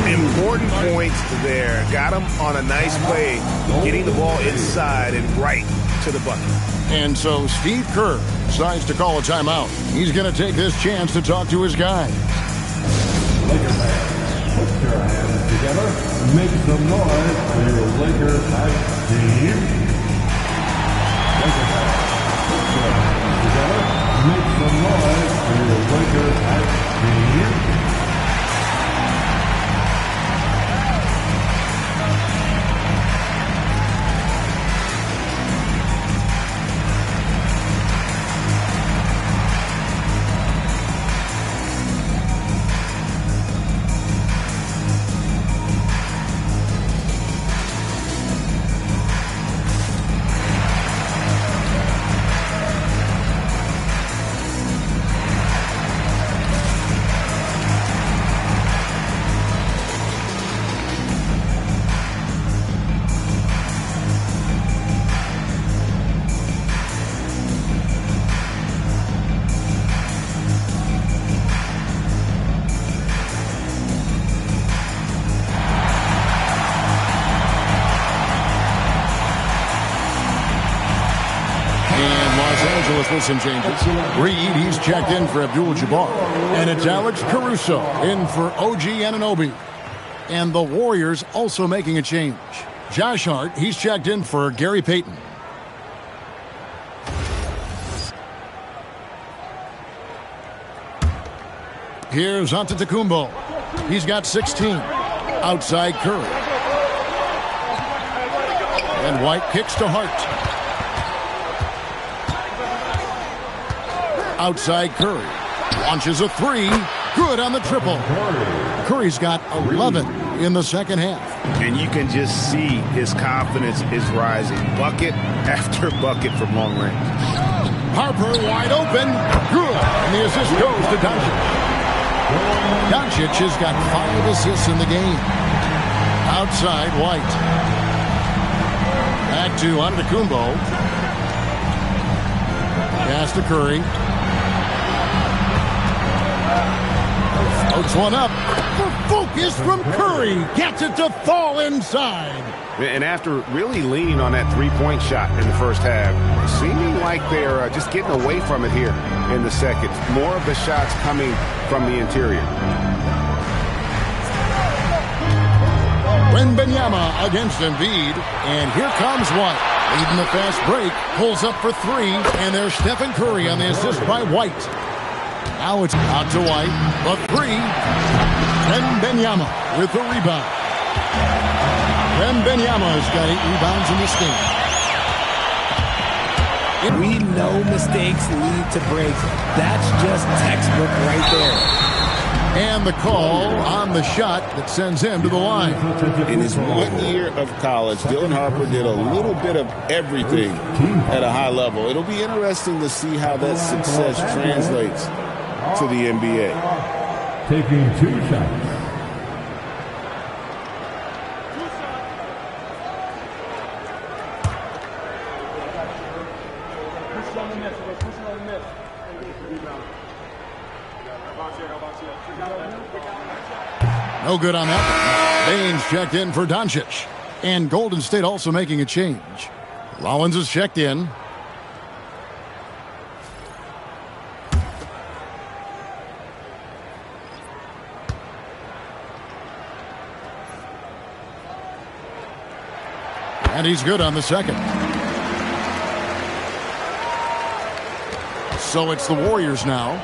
him. Important points there. Got him on a nice play, getting the ball inside and right to the bucket. And so Steve Kerr decides to call a timeout. He's going to take this chance to talk to his guys. Lakers fans, put your hands together and make some noise for your Lakers team. Lakers fans, put your hands together and make some noise for your Lakers team. With some changes. Reed, he's checked in for Abdul-Jabbar. And it's Alex Caruso in for OG Anunoby. And the Warriors also making a change. Josh Hart, he's checked in for Gary Payton. Here's Antetokounmpo. He's got 16. Outside Curry. And White kicks to Hart. Outside Curry. Launches a three. Good on the triple. Curry's got 11 in the second half. And you can just see his confidence is rising. Bucket after bucket from long range. Harper wide open. Good. And the assist goes to Doncic. Doncic has got 5 assists in the game. Outside White. Back to Antetokounmpo. Pass to Curry. Floats one up. The focus from Curry. Gets it to fall inside. And after really leaning on that three-point shot in the first half, seeming like they're just getting away from it here in the second. More of the shots coming from the interior. Wembanyama against Embiid. And here comes White. Leading the fast break. Pulls up for 3. And there's Stephen Curry on the assist by White. Now it's out to White. The 3. Wembanyama with the rebound. Wembanyama's got 8 rebounds in this game. We know mistakes lead to breaks. That's just textbook right there. And the call on the shot that sends him to the line. In his 1 year of college, Dylan Harper did a little bit of everything at a high level. It'll be interesting to see how that success translates to the NBA. Taking 2 shots. No good on that. Baines checked in for Doncic. And Golden State also making a change. Rollins is checked in. And he's good on the second. So it's the Warriors now.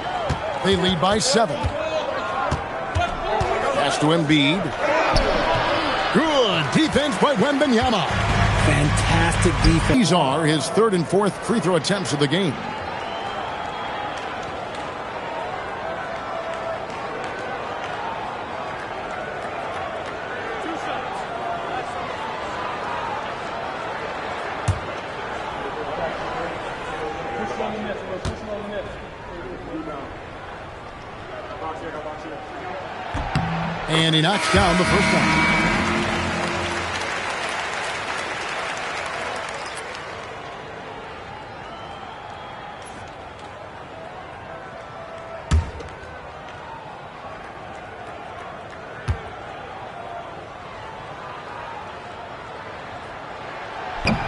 They lead by 7. Pass to Embiid. Good defense by Wembanyama. Fantastic defense. These are his 3rd and 4th free throw attempts of the game. And he knocks down the first one.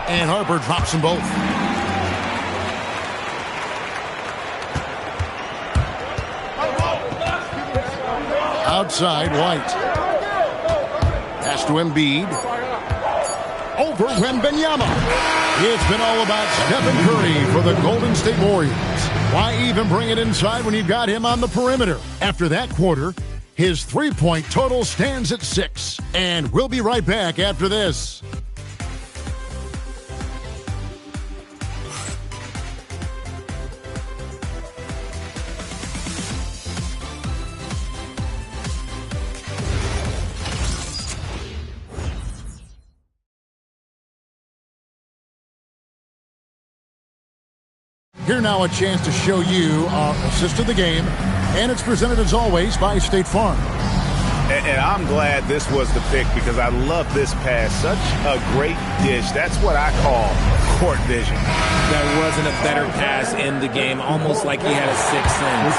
And Harper drops them both. Outside, White. Pass to Embiid. Over Wembanyama. It's been all about Stephen Curry for the Golden State Warriors. Why even bring it inside when you've got him on the perimeter? After that quarter, his three-point total stands at 6. And we'll be right back after this. Here now a chance to show you our assist of the game, and it's presented as always by State Farm. And I'm glad this was the pick because I love this pass. Such a great dish. That's what I call court vision. There wasn't a better pass in the game, almost like he had a sixth sense.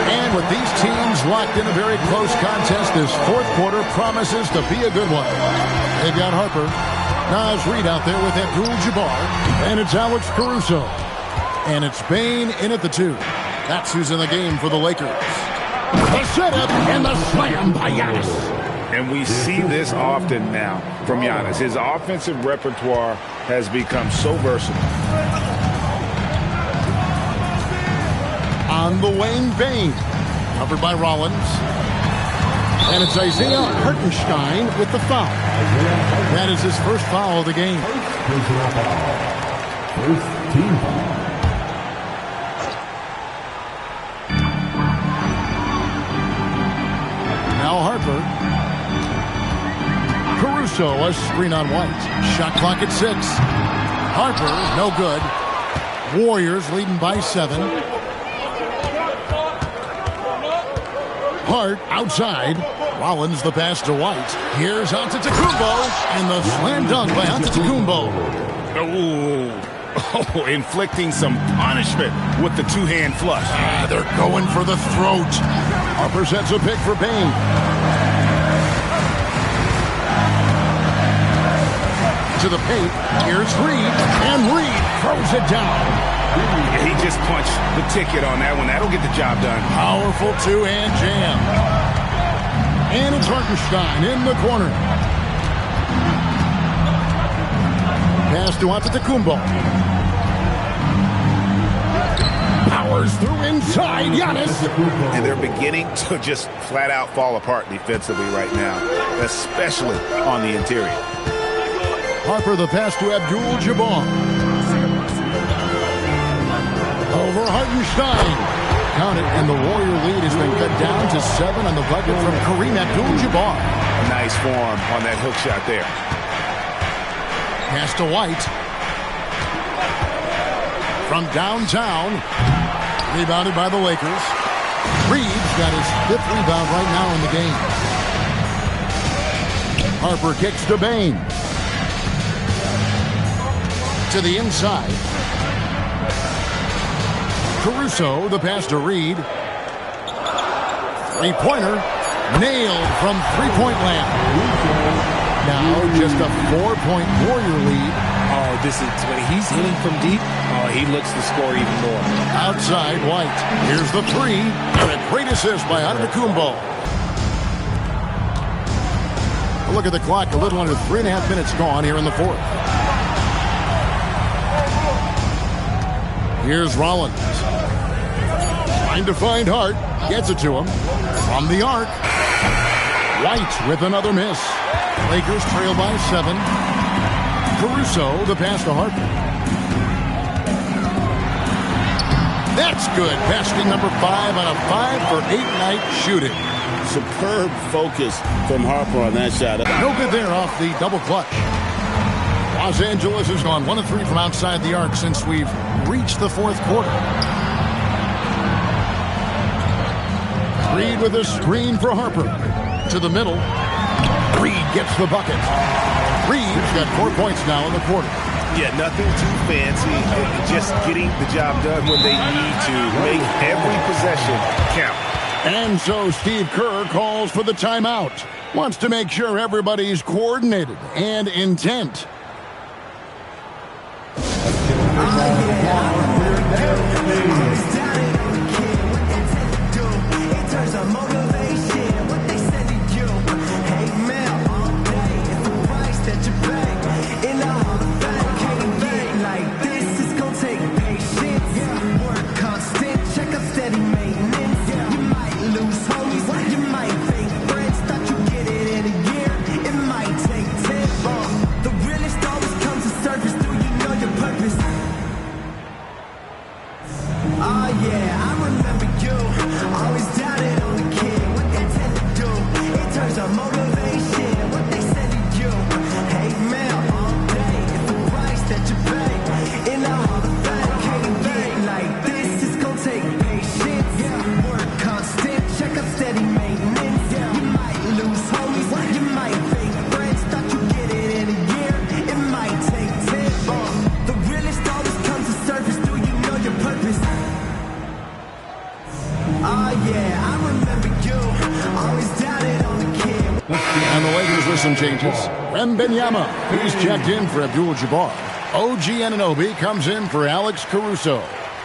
And with these teams locked in a very close contest, this fourth quarter promises to be a good one. They've got Harper. Naz Reid out there with Abdul-Jabbar, and it's Alex Caruso. And it's Bane in at the 2. That's who's in the game for the Lakers. The setup and the slam by Giannis. And we see this often now from Giannis. His offensive repertoire has become so versatile. On the Wayne Bane, covered by Rollins. And it's Isaiah Hartenstein with the foul. That is his first foul of the game. First team foul. Now Harper. Caruso, a screen on White. Shot clock at 6. Harper, no good. Warriors leading by 7. Hart outside. Rollins the pass to White. Here's Antetokounmpo, and the slam dunk by Antetokounmpo. Oh, inflicting some punishment with the two-hand flush. They're going for the throat. Harper sets a pick for Bane. To the paint. Here's Reid, and Reid throws it down. Yeah, he just punched the ticket on that one. That'll get the job done. Powerful two-hand jam. And it's Hartenstein in the corner. Pass to Antetokounmpo. Powers through inside. Giannis. And they're beginning to just flat-out fall apart defensively right now, especially on the interior. Harper the pass to Abdul-Jabbar. Over Hartenstein. Count it, and the Warrior lead has been cut down to 7 on the bucket from Kareem Abdul-Jabbar. Nice form on that hook shot there. Pass to White. From downtown. Rebounded by the Lakers. Reed's got his 5th rebound right now in the game. Harper kicks to Bane. To the inside. Caruso, the pass to Reid. Three-pointer, nailed from three-point land. Now just a 4-point Warrior lead. Oh, this is when he's hitting from deep. Oh, he looks to score even more. Outside, White. Here's the 3, and a great assist by Antetokounmpo. Look at the clock, a little under 3.5 minutes gone here in the fourth. Here's Rollins. Trying to find Hart. Gets it to him. From the arc. White with another miss. Lakers trail by 7. Caruso, the pass to Harper. That's good. Basket number 5 on a 5-for-8 night shooting. Superb focus from Harper on that shot. No good there off the double clutch. Los Angeles has gone 1 of 3 from outside the arc since we've reached the fourth quarter. Reed with a screen for Harper. To the middle. Reed gets the bucket. Reed's got 4 points now in the quarter. Yeah, nothing too fancy. Just getting the job done when they need to. Make every possession count. And so Steve Kerr calls for the timeout. Wants to make sure everybody's coordinated and intent. Some changes. Wembanyama, he's checked in for Abdul-Jabbar. OG Anunoby comes in for Alex Caruso.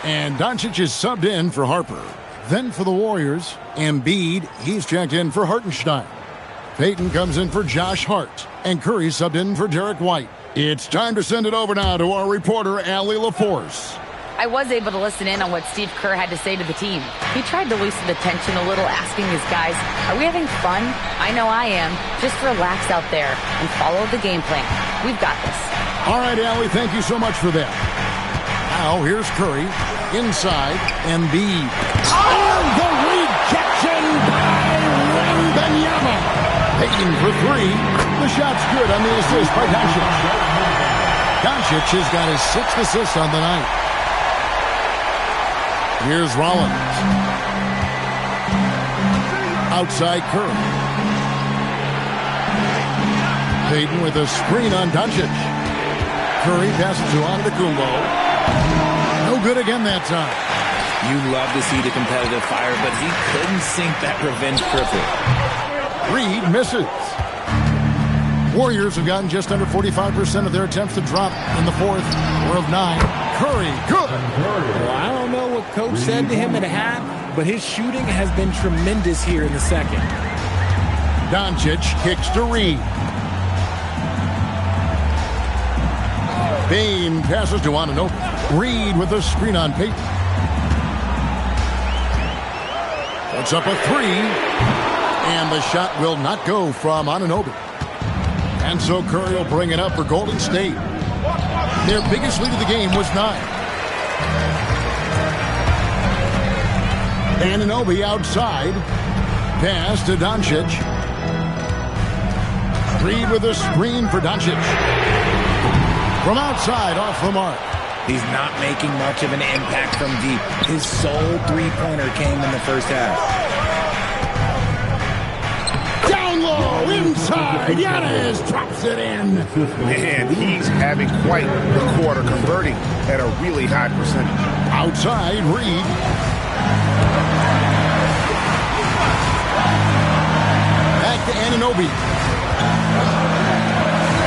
And Doncic is subbed in for Harper. Then for the Warriors, Embiid, he's checked in for Hartenstein. Payton comes in for Josh Hart. And Curry subbed in for Derek White. It's time to send it over now to our reporter, Allie LaForce. I was able to listen in on what Steve Kerr had to say to the team. He tried to loosen the tension a little, asking his guys, are we having fun? I know I am. Just relax out there and follow the game plan. We've got this. All right, Allie, thank you so much for that. Now, here's Curry. Inside, Embiid. Oh, the rejection by Wembanyama. Payton for 3. The shot's good on the assist by Doncic. Doncic has got his 6th assist on the night. Here's Rollins. Outside Curry. Payton with a screen on Doncic. Curry passes to Antetokounmpo. No good again that time. You love to see the competitive fire, but he couldn't sink that revenge triple. Reed misses. Warriors have gotten just under 45% of their attempts to drop in the fourth. 4 of 9. Curry, good. Well, I don't know what Coach said to him at half, but his shooting has been tremendous here in the second. Doncic kicks to Reed. Bane passes to Anunoby. Reed with a screen on Payton. Puts up a 3. And the shot will not go from Anunoby. And so Curry will bring it up for Golden State. Their biggest lead of the game was 9. Anunoby outside. Pass to Doncic. Reed with a screen for Doncic. From outside, off the mark. He's not making much of an impact from deep. His sole three-pointer came in the first half. Down low, inside, Giannis drops it in. Man, he's having quite the quarter, converting at a really high percentage. Outside, Reed. Back to Anunoby.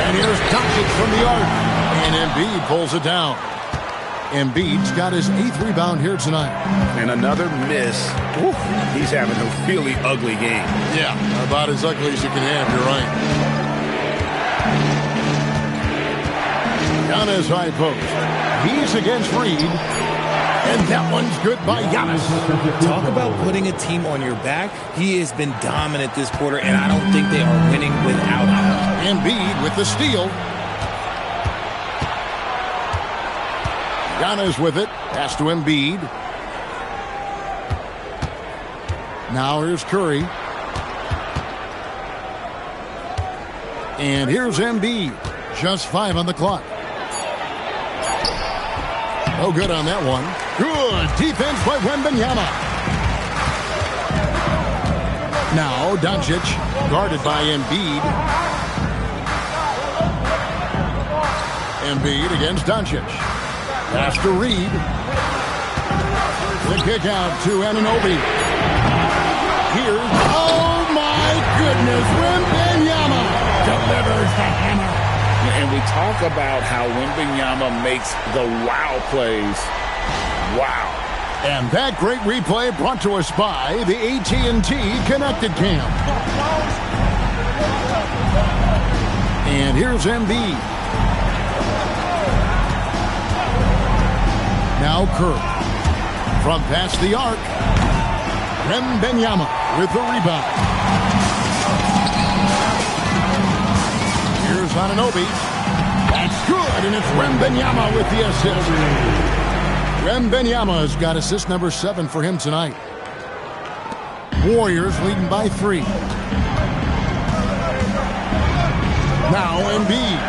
And here's Doncic from the arc. And Embiid pulls it down. Embiid's got his 8th rebound here tonight. And another miss. Oof, he's having a really ugly game. Yeah, about as ugly as you can have, you're right. Giannis high post. He's against Reed. And that one's good by Giannis. Talk about putting a team on your back. He has been dominant this quarter, and I don't think they are winning without him. Embiid with the steal. Giannis with it. Pass to Embiid. Now here's Curry. And here's Embiid. Just 5 on the clock. No good on that one. Good defense by Wembanyama. Now Doncic guarded by Embiid. Embiid against Doncic. Pass to Reed. The kick out to Anunoby. Here's, oh my goodness, Wembanyama delivers the hammer. And we talk about how Wembanyama makes the wow plays. Wow. And that great replay brought to us by the AT&T Connected Cam. And here's Embiid. Now Curry. From past the arc. Wembanyama with the rebound. Here's Anunoby. That's good, and it's Wembanyama with the assist. Wembanyama's got assist number 7 for him tonight. Warriors leading by 3. Now Embiid.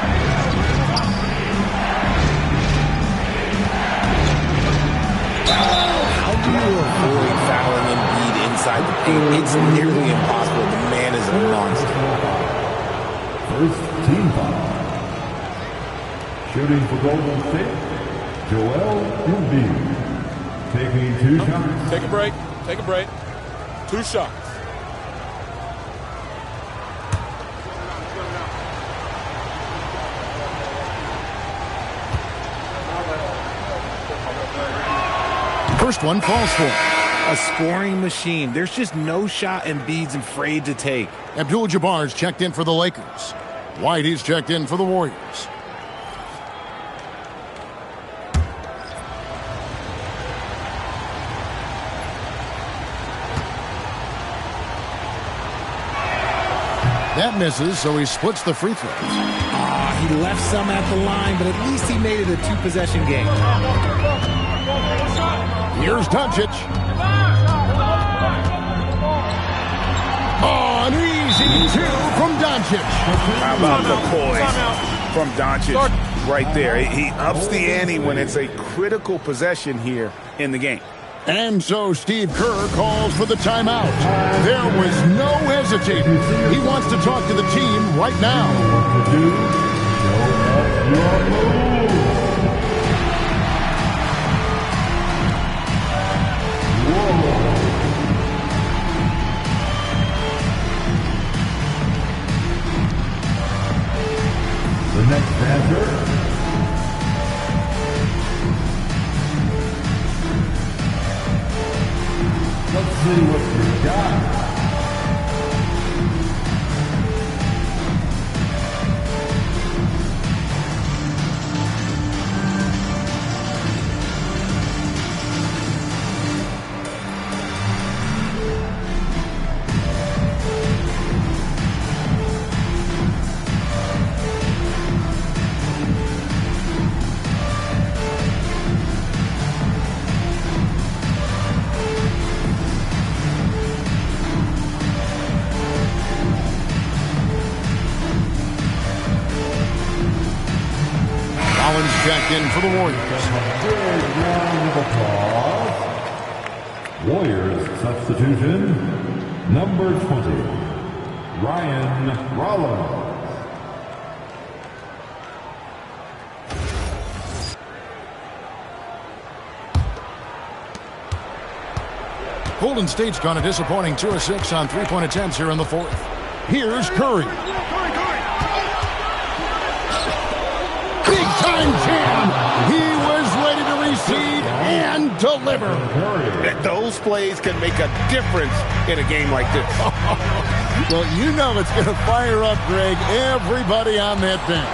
How do you avoid fouling Embiid inside the paint? It's nearly impossible. The man is a monster. First team foul. Shooting for Golden State, Joel Embiid. Taking 2 shots. Take a break. Take a break. 2 shots. First one falls for. A scoring machine. There's just no shot Embiid's afraid to take. Abdul-Jabbar's checked in for the Lakers. Whitey's checked in for the Warriors. That misses, so he splits the free throws. He left some at the line, but at least he made it a 2-possession game. Here's Doncic. Oh, an easy 2 from Doncic. How about the poise from Doncic right there? He ups the ante when it's a critical possession here in the game. And so Steve Kerr calls for the timeout. There was no hesitating. He wants to talk to the team right now. The next answer. Let's see what you got. Checked in for the Warriors. Big round of applause. Warriors substitution, number 20, Ryan Rollins. Golden State's gone a disappointing 2 of 6 on 3-point attempts here in the 4th. Here's Curry. Big-time jam. He was ready to receive and deliver. Those plays can make a difference in a game like this. Well, you know it's going to fire up, Greg, everybody on that bench.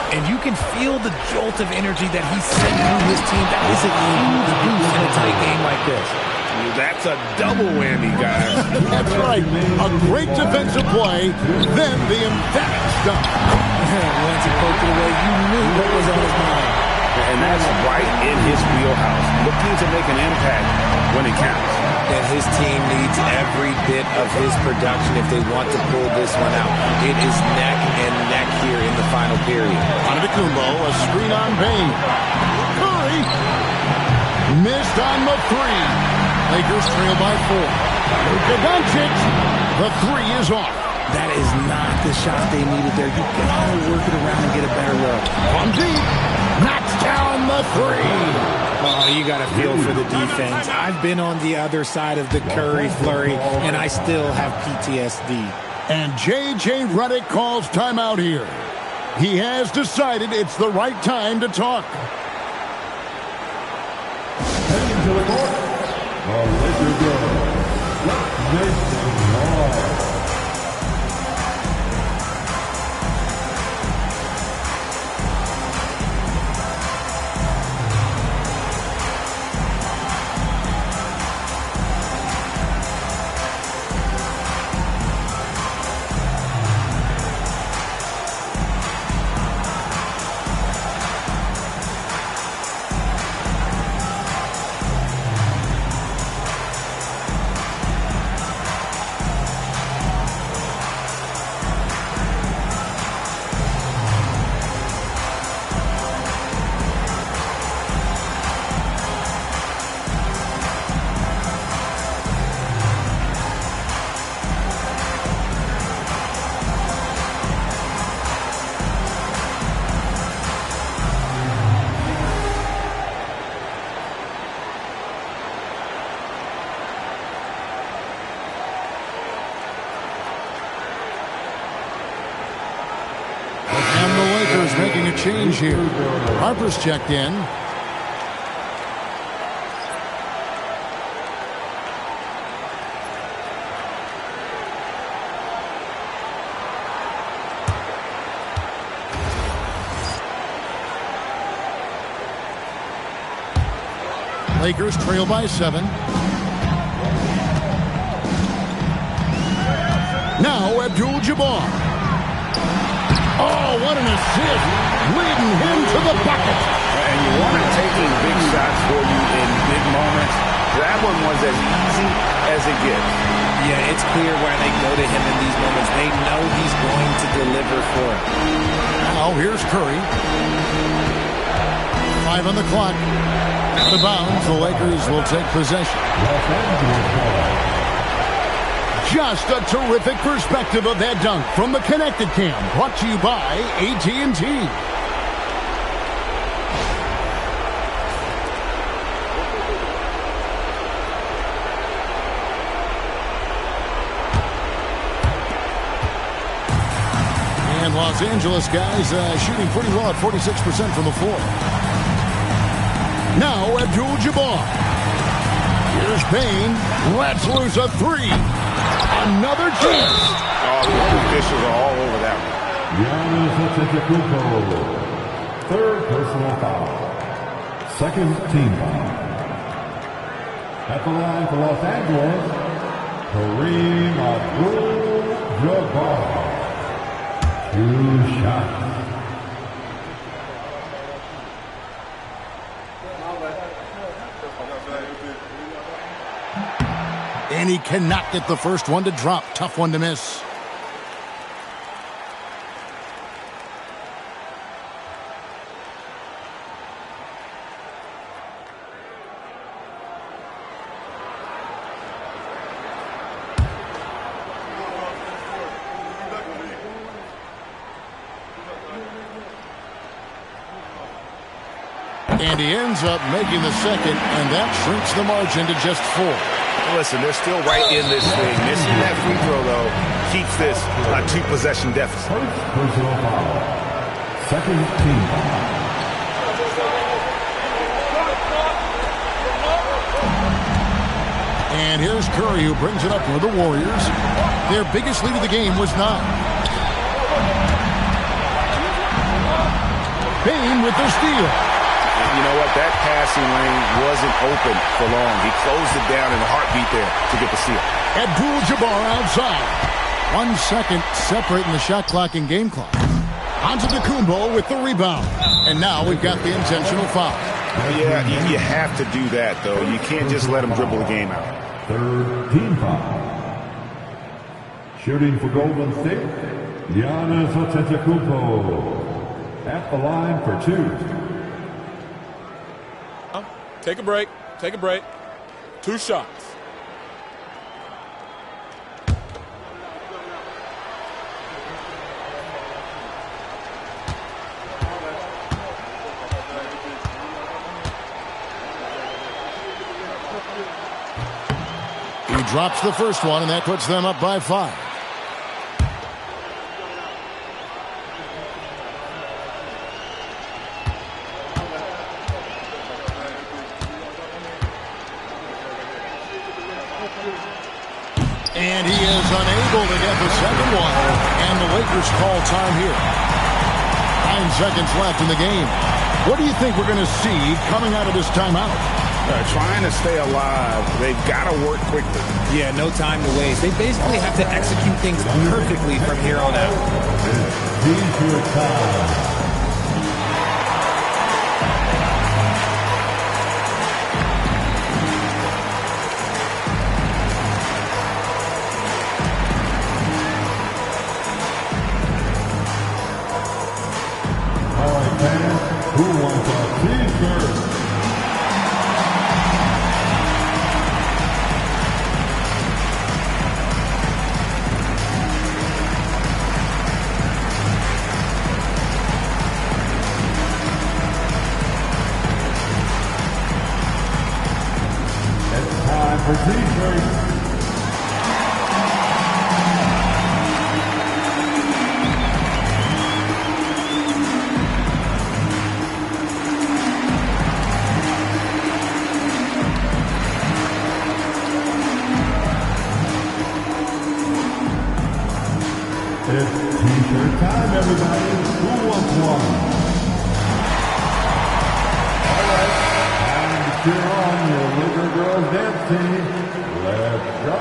And you can feel the jolt of energy that he's sending through his team. That is a huge boost in a tight game like this. That's a double whammy, guys. That's right. A great defensive play, then the emphatic stop. Once he poked it away, you knew what was on his mind. And that's right in his wheelhouse. Looking to make an impact when it counts. And his team needs every bit of his production if they want to pull this one out. It is neck and neck here in the final period. Antetokounmpo, a screen on Bane. Curry missed on the three. Lakers trail by 4. Luka Doncic, the three is off. That is not the shot they needed there. You gotta work it around and get a better look. From deep, knocks down the three. Oh, you got to feel for the defense. I've been on the other side of the Curry flurry, and I still have PTSD. And J.J. Redick calls timeout here. He has decided it's the right time to talk. Heading to the court, the Lakers go. Jason Ross. Making a change here. Harper's checked in. Lakers trail by 7. Now Abdul-Jabbar. Oh, what an assist, leading him to the bucket. And you want him taking big shots for you in big moments. That one was as easy as it gets. Yeah, it's clear why they go to him in these moments. They know he's going to deliver for it. Now here's Curry. 5 on the clock. Out of bounds, the Lakers will take possession. Just a terrific perspective of that dunk from the Connected Cam, brought to you by AT&T. And Los Angeles guys shooting pretty well at 46% from the floor. Now Abdul-Jabbar. Here's Bane. Lets loose a three. Another chance. Oh, the officials are all over that one. Giannis Antetokounmpo, third personal foul. Second team foul. At the line for Los Angeles, Kareem Abdul-Jabbar. 2 shots. And he cannot get the first one to drop. Tough one to miss. And he ends up making the second, and that shrinks the margin to just 4. Listen, they're still right in this thing. Missing that free throw, though, keeps this a 2-possession deficit. First personal foul. Second team foul. And here's Curry, who brings it up for the Warriors. Their biggest lead of the game was 9. Payne with the steal. You know what? That passing lane wasn't open for long. He closed it down in a heartbeat there to get the steal. Abdul-Jabbar outside. 1 second separating the shot clock and game clock. Antetokounmpo with the rebound. And now we've got the intentional foul. Yeah, you have to do that, though. You can't just let him dribble the game out. Third team foul. Shooting for Golden State, Giannis Antetokounmpo. At the line for 2. Take a break. Take a break. 2 shots. He drops the first one, and that puts them up by 5. And he is unable to get the second one. And the Lakers call time here. 9 seconds left in the game. What do you think we're going to see coming out of this timeout? Trying to stay alive. They've got to work quickly. Yeah, no time to waste. They basically have to execute things perfectly from here on out. Leisure time. Who wants a t-shirt? It's time for t-shirts. It's t-shirt time, everybody. Who wants one? All right. Time to cheer on your Laker Girls dance team. Let's go.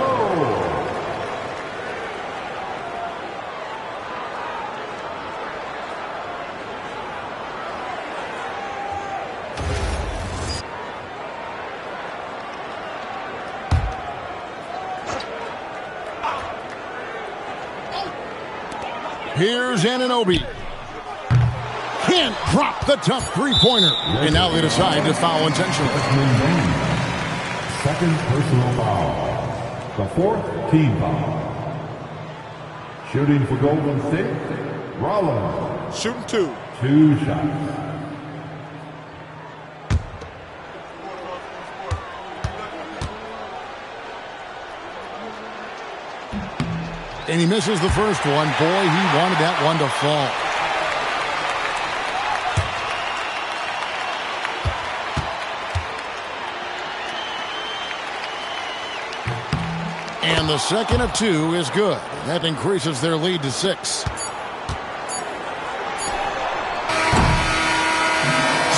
Here's Anunoby. Can't drop the tough three-pointer. And now they decide to foul intentionally. Second personal foul. The 4th team foul. Shooting for Golden State, Rollins. Shooting 2. 2 shots. And he misses the first one. Boy, he wanted that one to fall. And the second of 2 is good. That increases their lead to 6.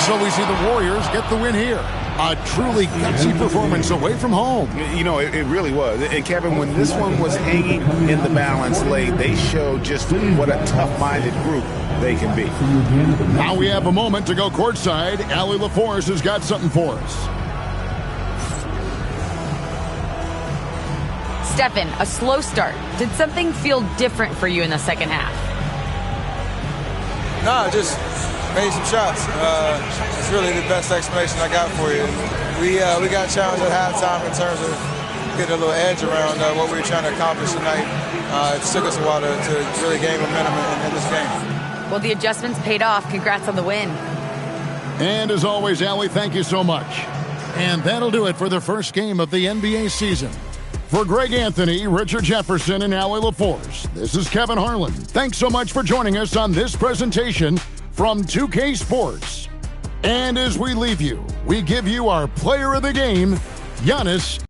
So we see the Warriors get the win here. A truly gutsy performance away from home. You know, it really was. And Kevin, when this one was hanging in the balance late, they showed just what a tough-minded group they can be. Now we have a moment to go courtside. Allie LaForce has got something for us. Stephen, a slow start. Did something feel different for you in the second half? No, just made some shots. It's really the best explanation I got for you. We got challenged at halftime in terms of getting a little edge around what we were trying to accomplish tonight. It took us a while to really gain momentum in this game. Well, the adjustments paid off. Congrats on the win. And as always, Allie, thank you so much. And that'll do it for the first game of the NBA season. For Greg Anthony, Richard Jefferson, and Allie LaForce, this is Kevin Harlan. Thanks so much for joining us on this presentation from 2K Sports. And as we leave you, we give you our player of the game, Giannis